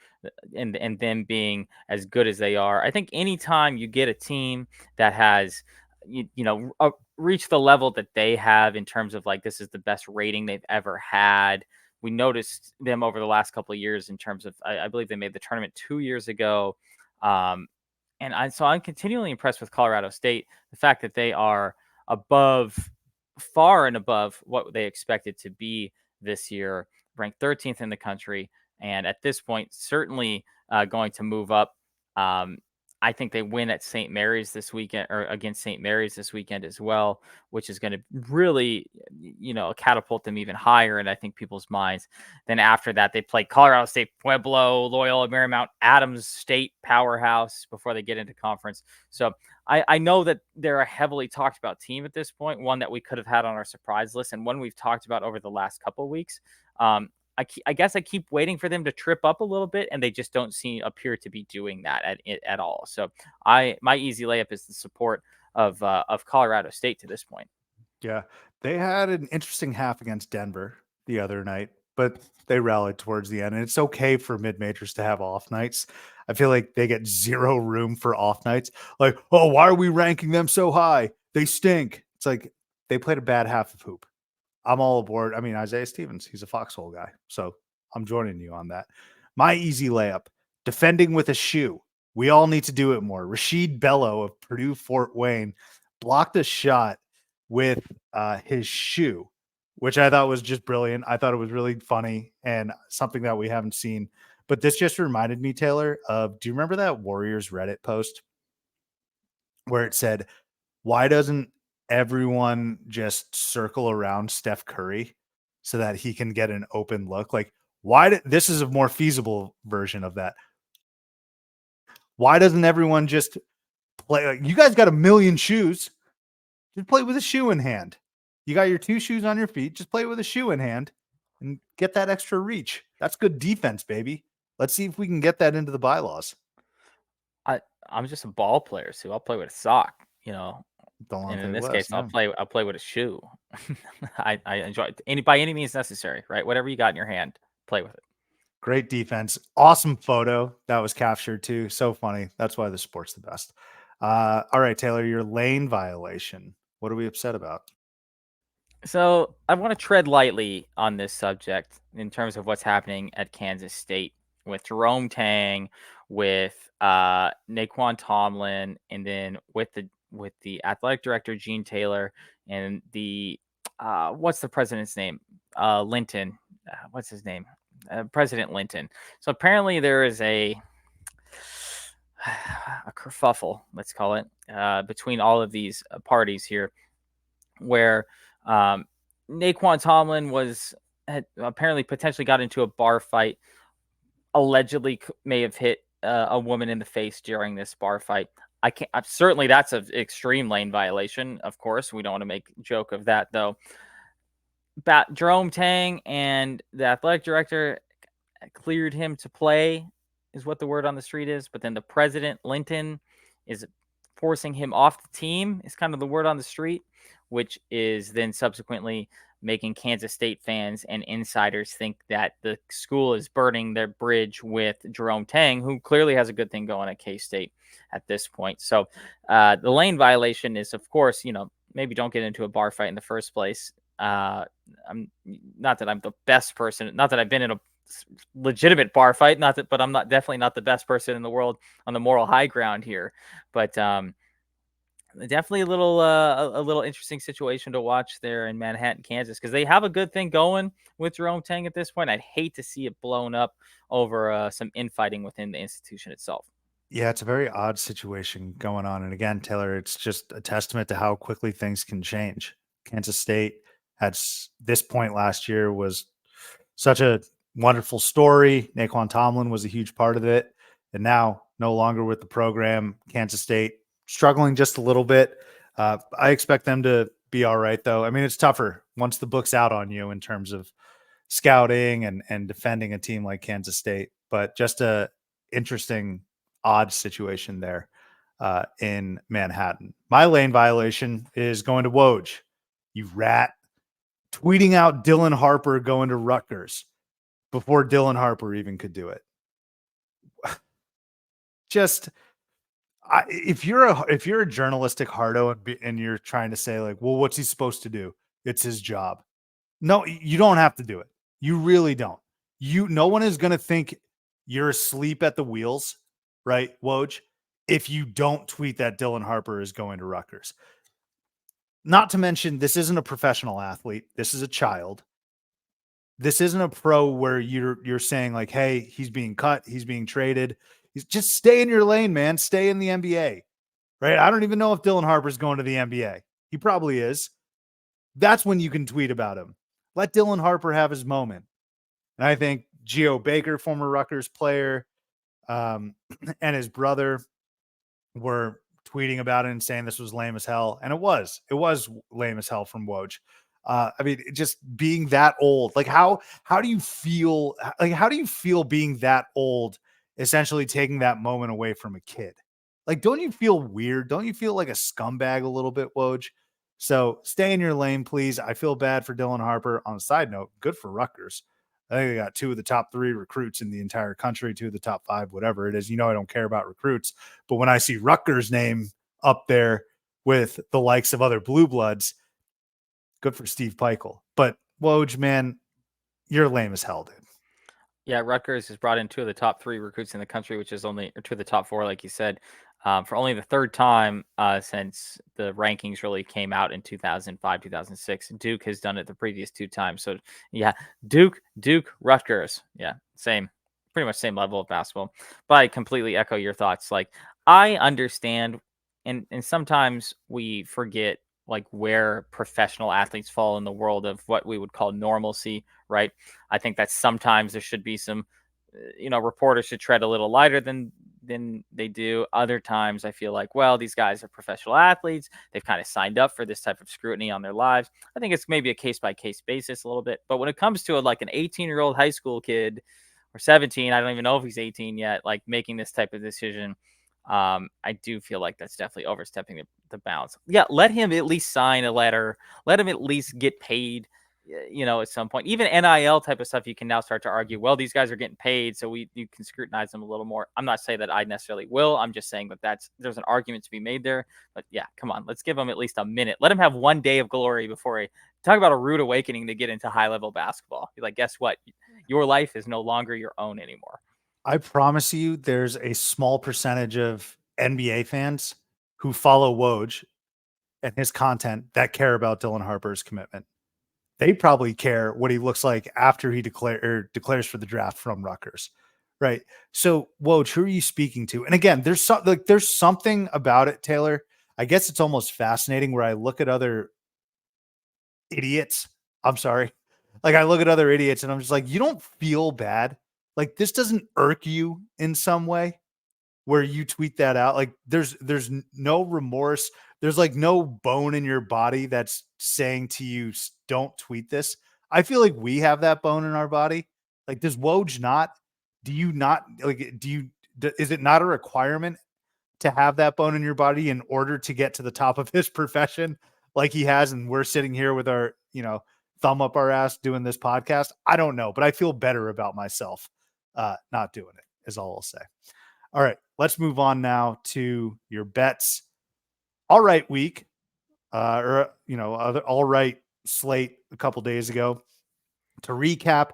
and them being as good as they are. I think anytime you get a team that has reached the level that they have in terms of like this is the best rating they've ever had. We noticed them over the last couple of years in terms of I believe they made the tournament 2 years ago. So I'm continually impressed with Colorado State. The fact that they are far and above what they expected to be this year, ranked 13th in the country, and at this point, certainly going to move up. I think they win at St. Mary's this weekend, or against St. Mary's this weekend as well, which is going to really, catapult them even higher in I think people's minds. Then after that, they play Colorado State, Pueblo, Loyola Marymount, Adams State powerhouse before they get into conference. So I know that they're a heavily talked about team at this point, one that we could have had on our surprise list, and one we've talked about over the last couple of weeks. I guess I keep waiting for them to trip up a little bit, and they just don't appear to be doing that at all. So my easy layup is the support of Colorado State to this point. Yeah, they had an interesting half against Denver the other night, but they rallied towards the end. And it's okay for mid-majors to have off nights. I feel like they get zero room for off nights. Like, oh, why are we ranking them so high? They stink. It's like they played a bad half of hoop. I'm all aboard. I mean, Isaiah Stevens, he's a foxhole guy. So I'm joining you on that. My easy layup, defending with a shoe. We all need to do it more. Rashid Bello of Purdue Fort Wayne blocked a shot with his shoe, which I thought was just brilliant. I thought it was really funny and something that we haven't seen. But this just reminded me, Taylor, of do you remember that Warriors Reddit post where it said, why doesn't everyone just circle around Steph Curry so that he can get an open look? Like, this is a more feasible version of that. Why doesn't everyone just play? Like, you guys got a million shoes. Just play with a shoe in hand. You got your two shoes on your feet. Just play with a shoe in hand and get that extra reach. That's good defense, baby. Let's see if we can get that into the bylaws. I'm just a ball player, so I'll play with a sock, and in this case, I'll play with a shoe. I enjoy it. By any means necessary, right? Whatever you got in your hand, play with it. Great defense. Awesome photo that was captured too. So funny. That's why the sport's the best. All right, Taylor, your lane violation. What are we upset about? So I want to tread lightly on this subject in terms of what's happening at Kansas State with Jerome Tang, with Naquan Tomlin, and then with the athletic director Gene Taylor and the what's the president's name? Linton. What's his name? President Linton. So apparently there is a a kerfuffle, let's call it, between all of these parties here, where um, Naquan Tomlin had apparently potentially got into a bar fight, allegedly may have hit a woman in the face during this bar fight. I can't. Certainly, that's an extreme lane violation. Of course, we don't want to make joke of that though. Jerome Tang and the athletic director cleared him to play, is what the word on the street is. But then the president, Linton, is forcing him off the team, is kind of the word on the street, which is then subsequently making Kansas State fans and insiders think that the school is burning their bridge with Jerome Tang, who clearly has a good thing going at K-State at this point. So the lane violation is, of course, maybe don't get into a bar fight in the first place. I'm not that I'm the best person, not that I've been in a legitimate bar fight, but I'm definitely not the best person in the world on the moral high ground here. But definitely a little interesting situation to watch there in Manhattan, Kansas, because they have a good thing going with Jerome Tang at this point. I'd hate to see it blown up over some infighting within the institution itself. Yeah, it's a very odd situation going on. And again, Taylor, it's just a testament to how quickly things can change. Kansas State at this point last year was such a wonderful story. Naquan Tomlin was a huge part of it. And now, no longer with the program, Kansas State struggling just a little bit. I expect them to be all right, though. I mean, it's tougher once the book's out on you in terms of scouting and defending a team like Kansas State. But just a interesting, odd situation there in Manhattan. My lane violation is going to Woj, you rat, tweeting out Dylan Harper going to Rutgers before Dylan Harper even could do it. Just if you're a journalistic hardo and you're trying to say like, well, what's he supposed to do? It's his job. No, you don't have to do it. You really don't. No one is going to think you're asleep at the wheels, right, Woj, if you don't tweet that Dylan Harper is going to Rutgers. Not to mention, this isn't a professional athlete. This is a child. This isn't a pro where you're saying like, hey, he's being cut, he's being traded. Just stay in your lane, man. Stay in the NBA, right? I don't even know if Dylan Harper's going to the NBA. He probably is. That's when you can tweet about him. Let Dylan Harper have his moment. And I think Geo Baker, former Rutgers player, and his brother were tweeting about it and saying this was lame as hell. And it was lame as hell from Woj. I mean, just being that old, like how do you feel? Like, how do you feel being that old, essentially taking that moment away from a kid? Like, don't you feel weird? Don't you feel like a scumbag a little bit, Woj? So stay in your lane, please. I feel bad for Dylan Harper. On a side note, good for Rutgers. I think they got 2 of the top 3 recruits in the entire country, 2 of the top 5, whatever it is. I don't care about recruits, but when I see Rutgers' name up there with the likes of other blue bloods, good for Steve Peichel. But Woj, man, you're lame as hell, dude. Yeah, Rutgers has brought in 2 of the top 3 recruits in the country, which is only, or 2 of the top 4, like you said, for only the third time since the rankings really came out in 2005, 2006. Duke has done it the previous 2 times. So, yeah, Duke, Rutgers. Yeah, pretty much same level of basketball. But I completely echo your thoughts. Like, I understand, and sometimes we forget like where professional athletes fall in the world of what we would call normalcy, right? I think that sometimes there should be some, reporters should tread a little lighter than they do. Other times I feel like, well, these guys are professional athletes. They've kind of signed up for this type of scrutiny on their lives. I think it's maybe a case by case basis a little bit. But when it comes to like an 18-year-old high school kid or 17, I don't even know if he's 18 yet, like making this type of decision, I do feel like that's definitely overstepping the bounds. Yeah, let him at least sign a letter. Let him at least get paid, at some point. Even NIL type of stuff, you can now start to argue, well, these guys are getting paid, so you can scrutinize them a little more. I'm not saying that I necessarily will. I'm just saying that there's an argument to be made there. But yeah, come on, let's give him at least a minute. Let him have one day of glory before he talk about a rude awakening to get into high level basketball. Be like, guess what? Your life is no longer your own anymore. I promise you, there's a small percentage of NBA fans who follow Woj and his content that care about Dylan Harper's commitment. They probably care what he looks like after he declares for the draft from Rutgers, Right. So, Woj, who are you speaking to? And again, there's something about it, Taylor. I guess it's almost fascinating where I look at other idiots. I'm sorry. Like I look at other idiots and I'm just like, you don't feel bad. Like this doesn't irk you in some way where you tweet that out. Like there's no remorse. There's like no bone in your body that's saying to you, don't tweet this. I feel like we have that bone in our body. Like does Woj not? Do you not like? Is it not a requirement to have that bone in your body in order to get to the top of his profession like he has? And we're sitting here with our, thumb up our ass doing this podcast. I don't know, but I feel better about myself not doing it is all I'll say. All right, let's move on now to your bets. All right week, other all right slate a couple days ago. To recap,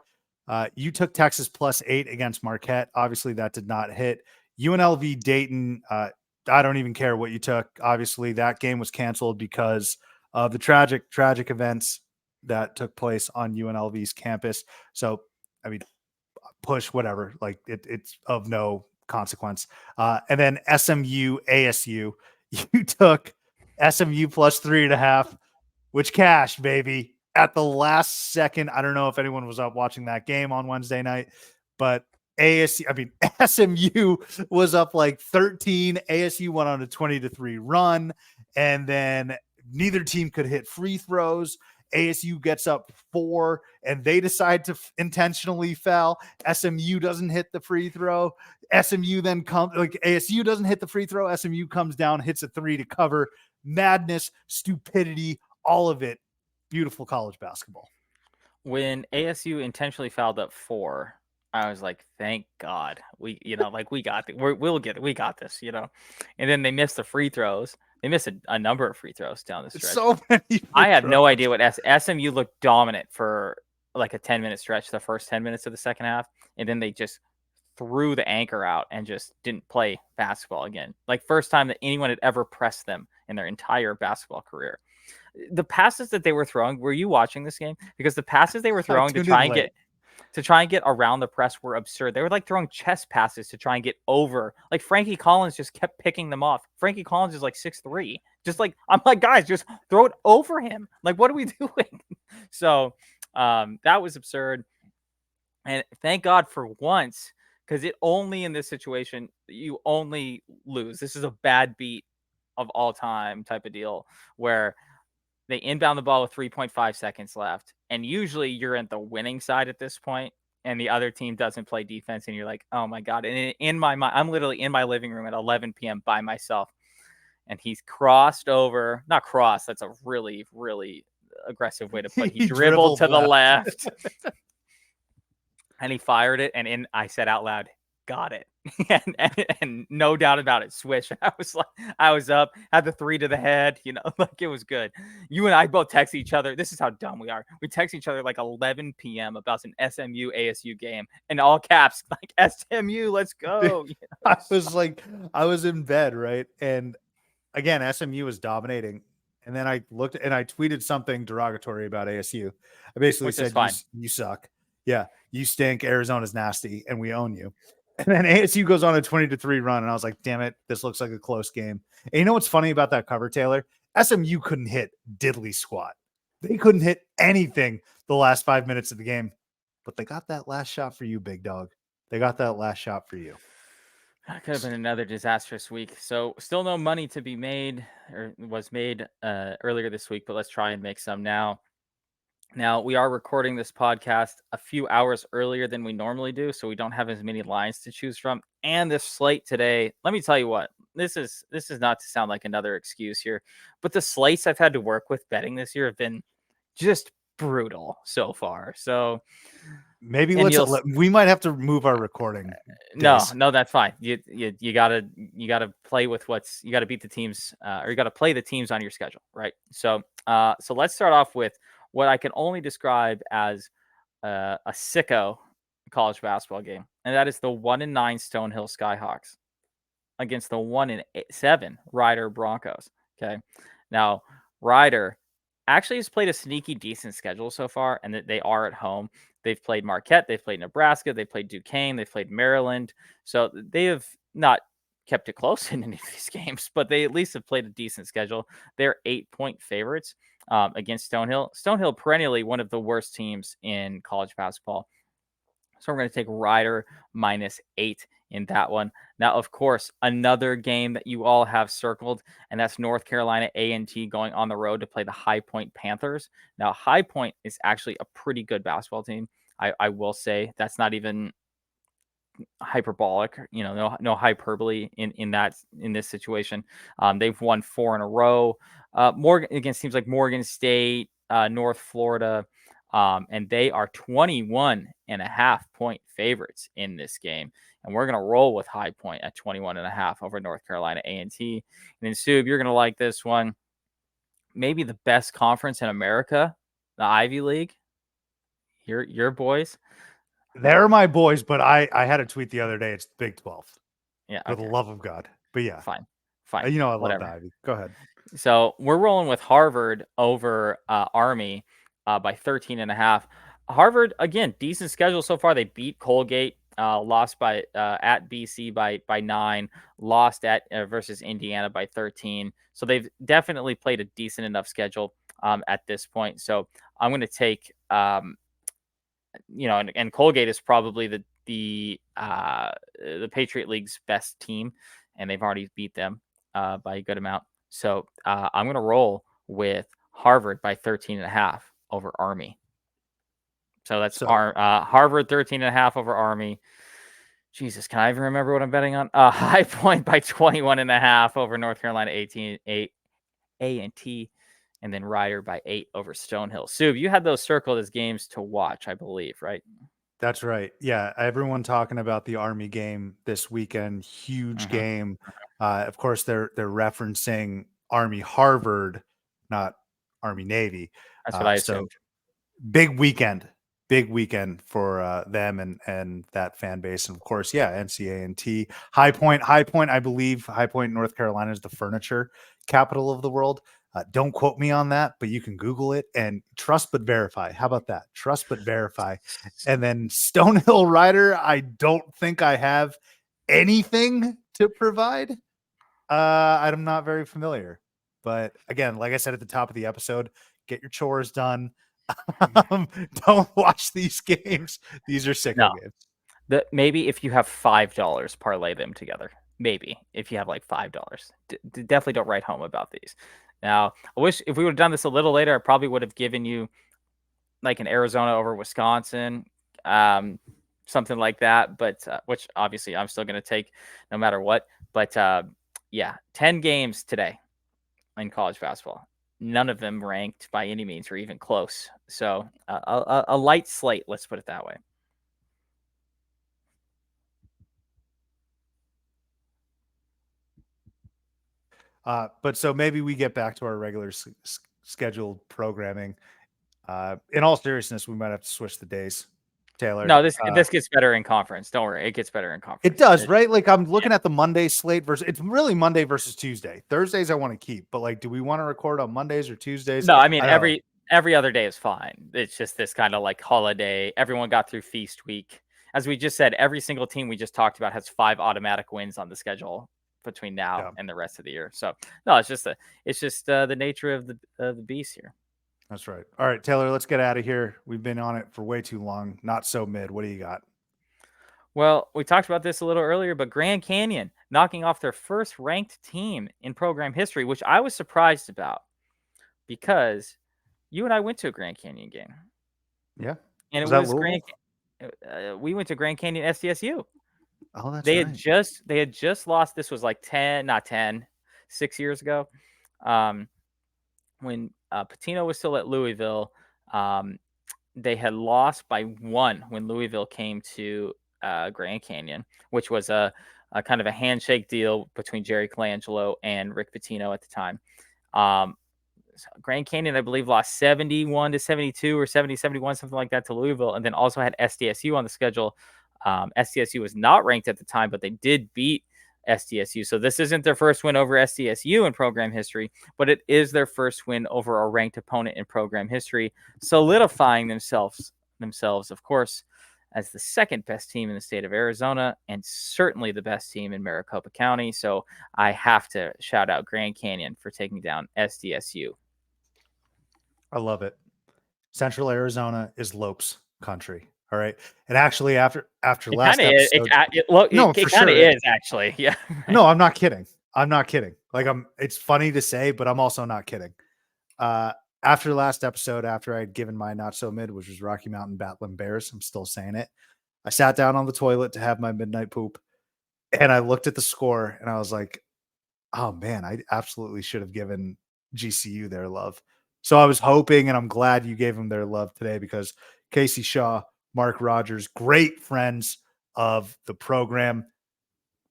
you took Texas +8 against Marquette. Obviously, that did not hit. UNLV Dayton, I don't even care what you took. Obviously, that game was canceled because of the tragic events that took place on UNLV's campus. So, I mean, push whatever. Like it's of no consequence. And then SMU ASU, you took SMU +3.5, which cashed, baby, at the last second. I don't know if anyone was up watching that game on Wednesday night, but SMU was up like 13. ASU went on a 20-3 run, and then neither team could hit free throws. ASU gets up 4 and they decide to intentionally foul. SMU doesn't hit the free throw. SMU then comes, like ASU doesn't hit the free throw. SMU comes down, hits a 3 to cover. Madness, stupidity, all of it. Beautiful college basketball. When ASU intentionally fouled up 4, I was like, thank God. We got it. We'll get it. We got this, And then they missed the free throws. They missed a number of free throws down the stretch. So many. I have no idea what SMU looked dominant for like a 10-minute stretch, the first 10 minutes of the second half. And then they just threw the anchor out and just didn't play basketball again. Like first time that anyone had ever pressed them in their entire basketball career. The passes that they were throwing, were you watching this game? Because the passes they were throwing to try and get around the press were absurd. They were like throwing chest passes to try and get over. Like Frankie Collins just kept picking them off. Frankie Collins is like 6'3". Just like, I'm like, guys, just throw it over him. Like, what are we doing? So that was absurd. And thank God for once, because it only in this situation, you only lose. This is a bad beat of all time type of deal where they inbound the ball with 3.5 seconds left. And usually you're at the winning side at this point, and the other team doesn't play defense. And you're like, oh my God. And in my mind, I'm literally in my living room at 11 p.m. by myself. And he's crossed over, not crossed. That's a really, really aggressive way to put it. He dribbled to the left and he fired it. And I said out loud, got it. and no doubt about it, swish. I was up, had the 3 to the head, like it was good. You and I both text each other. This is how dumb we are. We text each other like 11 p.m. about an SMU ASU game in all caps, like SMU, let's go. I was in bed, right? And again, SMU was dominating. And then I looked and I tweeted something derogatory about ASU. I basically said, you suck. Yeah, you stink. Arizona's nasty, and we own you. And then ASU goes on a 20-3 run, and I was like, damn it, this looks like a close game. And you know what's funny about that cover, Taylor? SMU couldn't hit diddly squat. They couldn't hit anything the last 5 minutes of the game, but they got that last shot for you, big dog. They got that last shot for you. That could have been another disastrous week. So still no money to be made or was made earlier this week, but let's try and make some now. Now, we are recording this podcast a few hours earlier than we normally do, so we don't have as many lines to choose from. And this slate today, let me tell you what, this is not to sound like another excuse here, but the slates I've had to work with betting this year have been just brutal so far. So maybe we might have to move our recording. No, that's fine. You gotta play with you gotta beat the teams, or you gotta play the teams on your schedule, right? So let's start off with what I can only describe as a sicko college basketball game, and that is the 1-9 Stonehill Skyhawks against the 1-7 Rider Broncos. Okay, now Rider actually has played a sneaky decent schedule so far, and that they are at home. They've played Marquette, they've played Nebraska, they've played Duquesne, they've played Maryland. So they have not kept it close in any of these games, but they at least have played a decent schedule. They're 8-point favorites against Stonehill. Stonehill perennially one of the worst teams in college basketball. So we're going to take Rider -8 in that one. Now, of course, another game that you all have circled, and that's North Carolina A&T going on the road to play the High Point Panthers. Now, High Point is actually a pretty good basketball team. I will say that's not even hyperbolic, no hyperbole in this situation. They've won 4 in a row. Morgan against teams like Morgan State, North Florida, and they are 21.5-point favorites in this game. And we're gonna roll with High Point at 21.5 over North Carolina A&T. And then Sub, you're gonna like this one. Maybe the best conference in America, the Ivy League. Your boys. They're my boys, but I had a tweet the other day. It's Big 12. Yeah. For the love of God. But yeah, Fine. I love Whatever. the Ivy. Go ahead. So we're rolling with Harvard over Army by 13.5. Harvard, again, decent schedule so far. They beat Colgate, lost by at BC by 9, lost at versus Indiana by 13. So they've definitely played a decent enough schedule at this point. So I'm going to take, and Colgate is probably the Patriot League's best team, and they've already beat them by a good amount. So I'm going to roll with Harvard by 13.5 over Army. So that's Harvard 13.5 over Army. Jesus, can I even remember what I'm betting on? High Point by 21.5 over North Carolina A&T, and then Rider by 8 over Stonehill. Sub, you had those circled as games to watch, I believe, right? That's right. Yeah, everyone talking about the Army game this weekend. Huge game. Of course, they're referencing Army Harvard, not Army Navy. That's what I so assumed. big weekend for them and that fan base. And of course, yeah, NCA&T, High Point. I believe High Point, North Carolina is the furniture capital of the world. Don't quote me on that, but you can Google it and trust but verify. How about that? Trust but verify. And then Stonehill Rider, I don't think I have anything to provide. I'm not very familiar. But again, like I said at the top of the episode, get your chores done. Don't watch these games. These are sicko games. Maybe if you have $5, parlay them together. Maybe if you have like $5, definitely don't write home about these. Now, I wish if we would have done this a little later, I probably would have given you like an Arizona over Wisconsin, something like that. But which obviously I'm still going to take no matter what. But yeah, 10 games today in college basketball. None of them ranked by any means or even close. So a light slate, let's put it that way. But so maybe we get back to our regular scheduled programming. In all seriousness, we might have to switch the days, Taylor. No, this gets better in conference. Don't worry, it gets better in conference. It does, right? Like I'm looking at the Monday slate versus it's really Monday versus Tuesday. Thursdays I want to keep, but like, do we want to record on Mondays or Tuesdays? No, I mean every other day is fine. It's just this kind of like holiday. Everyone got through feast week. As we just said, every single team we just talked about has 5 automatic wins on the schedule between now and the rest of the year. So no, it's just the nature of the beast here. That's right. All right, Taylor, let's get out of here. We've been on it for way too long. Not so mid. What do you got? Well, we talked about this a little earlier, but Grand Canyon knocking off their first ranked team in program history, which I was surprised about because you and I went to a Grand Canyon game. Yeah. And it was Grand. We went to Grand Canyon SDSU. Oh, that's they right. had just lost. This was like 6 years ago. When Pitino was still at Louisville, they had lost by 1 when Louisville came to Grand Canyon, which was a kind of a handshake deal between Jerry Colangelo and Rick Pitino at the time. Grand Canyon, I believe, lost 71-72 or 70-71, something like that to Louisville, and then also had SDSU on the schedule. SDSU was not ranked at the time, but they did beat SDSU. So this isn't their first win over SDSU in program history, but it is their first win over a ranked opponent in program history, solidifying themselves, of course, as the second best team in the state of Arizona and certainly the best team in Maricopa County. So I have to shout out Grand Canyon for taking down SDSU. I love it. Central Arizona is Lopes country. All right. And actually, after It kind last of is. episode, It for kind of sure. is actually. Yeah. No, I'm not kidding. I'm not kidding. Like it's funny to say, but I'm also not kidding. After last episode, after I had given my not so mid, which was Rocky Mountain Battling Bears, I'm still saying it. I sat down on the toilet to have my midnight poop, and I looked at the score, and I was like, "Oh man, I absolutely should have given GCU their love." So I was hoping, and I'm glad you gave them their love today because Casey Shaw, Mark Rogers, great friends of the program.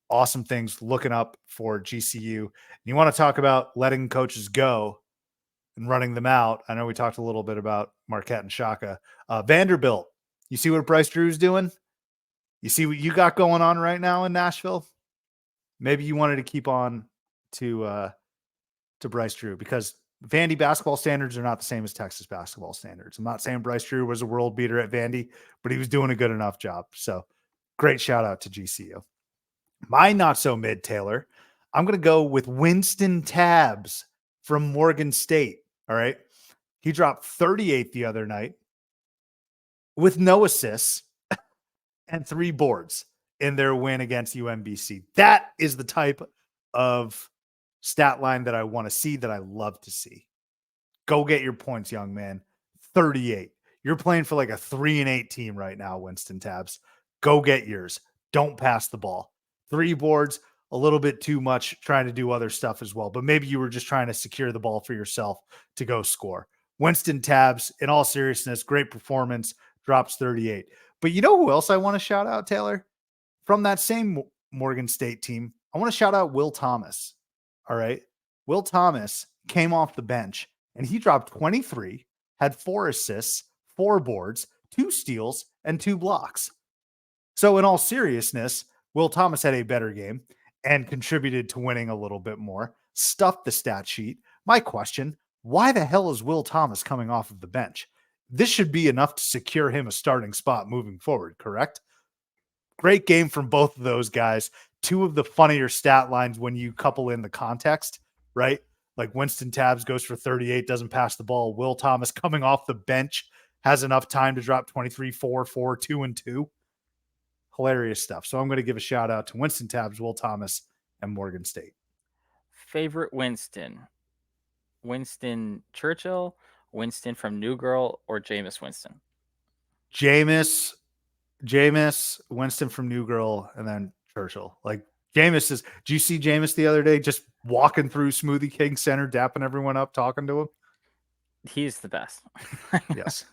Awesome things looking up for GCU. You want to talk about letting coaches go and running them out. I know we talked a little bit about Marquette and Shaka. Vanderbilt, you see what Bryce Drew's doing? You see what you got going on right now in Nashville? Maybe you wanted to keep on to Bryce Drew because Vandy basketball standards are not the same as Texas basketball standards. I'm not saying Bryce Drew was a world beater at Vandy, but he was doing a good enough job. So great shout out to GCU. My not so mid, Taylor. I'm going to go with Winston Tabbs from Morgan State. All right. He dropped 38 the other night with no assists and 3 boards in their win against UMBC. That is the type of stat line that I want to see, that I love to see. Go get your points, young man. 38. You're playing for like a 3-8 team right now, Winston Tabbs. Go get yours. Don't pass the ball. 3 boards, a little bit too much, trying to do other stuff as well. But maybe you were just trying to secure the ball for yourself to go score. Winston Tabbs, in all seriousness, great performance, drops 38. But you know who else I want to shout out, Taylor? From that same Morgan State team, I want to shout out Will Thomas. All right. Will Thomas came off the bench and he dropped 23, had 4 assists, 4 boards, 2 steals, and 2 blocks. So in all seriousness, Will Thomas had a better game and contributed to winning a little bit more, stuffed the stat sheet. My question, why the hell is Will Thomas coming off of the bench? This should be enough to secure him a starting spot moving forward, correct? Great game from both of those guys. 2 of the funnier stat lines when you couple in the context, right? Like Winston Tabbs goes for 38, doesn't pass the ball. Will Thomas coming off the bench has enough time to drop 23, 4, 4, 2, and 2. Hilarious stuff. So I'm going to give a shout out to Winston Tabbs, Will Thomas, and Morgan State. Favorite Winston? Winston Churchill, Winston from New Girl, or Jameis Winston? Jameis, Winston from New Girl, and then Churchill. Like Jameis is. Do you see Jameis the other day just walking through Smoothie King Center, dapping everyone up, talking to him? He's the best. Yes.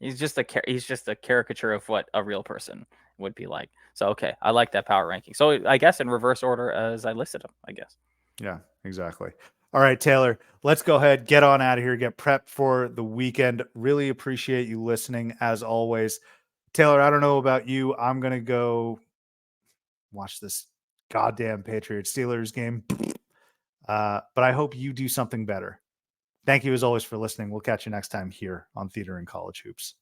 He's just a caricature of what a real person would be like. So okay, I like that power ranking. So I guess in reverse order as I listed them, I guess. Yeah, exactly. All right, Taylor, let's go ahead, get on out of here, get prepped for the weekend. Really appreciate you listening as always. Taylor, I don't know about you. I'm going to go watch this goddamn Patriots Steelers game. But I hope you do something better. Thank you as always for listening. We'll catch you next time here on Theater and College Hoops.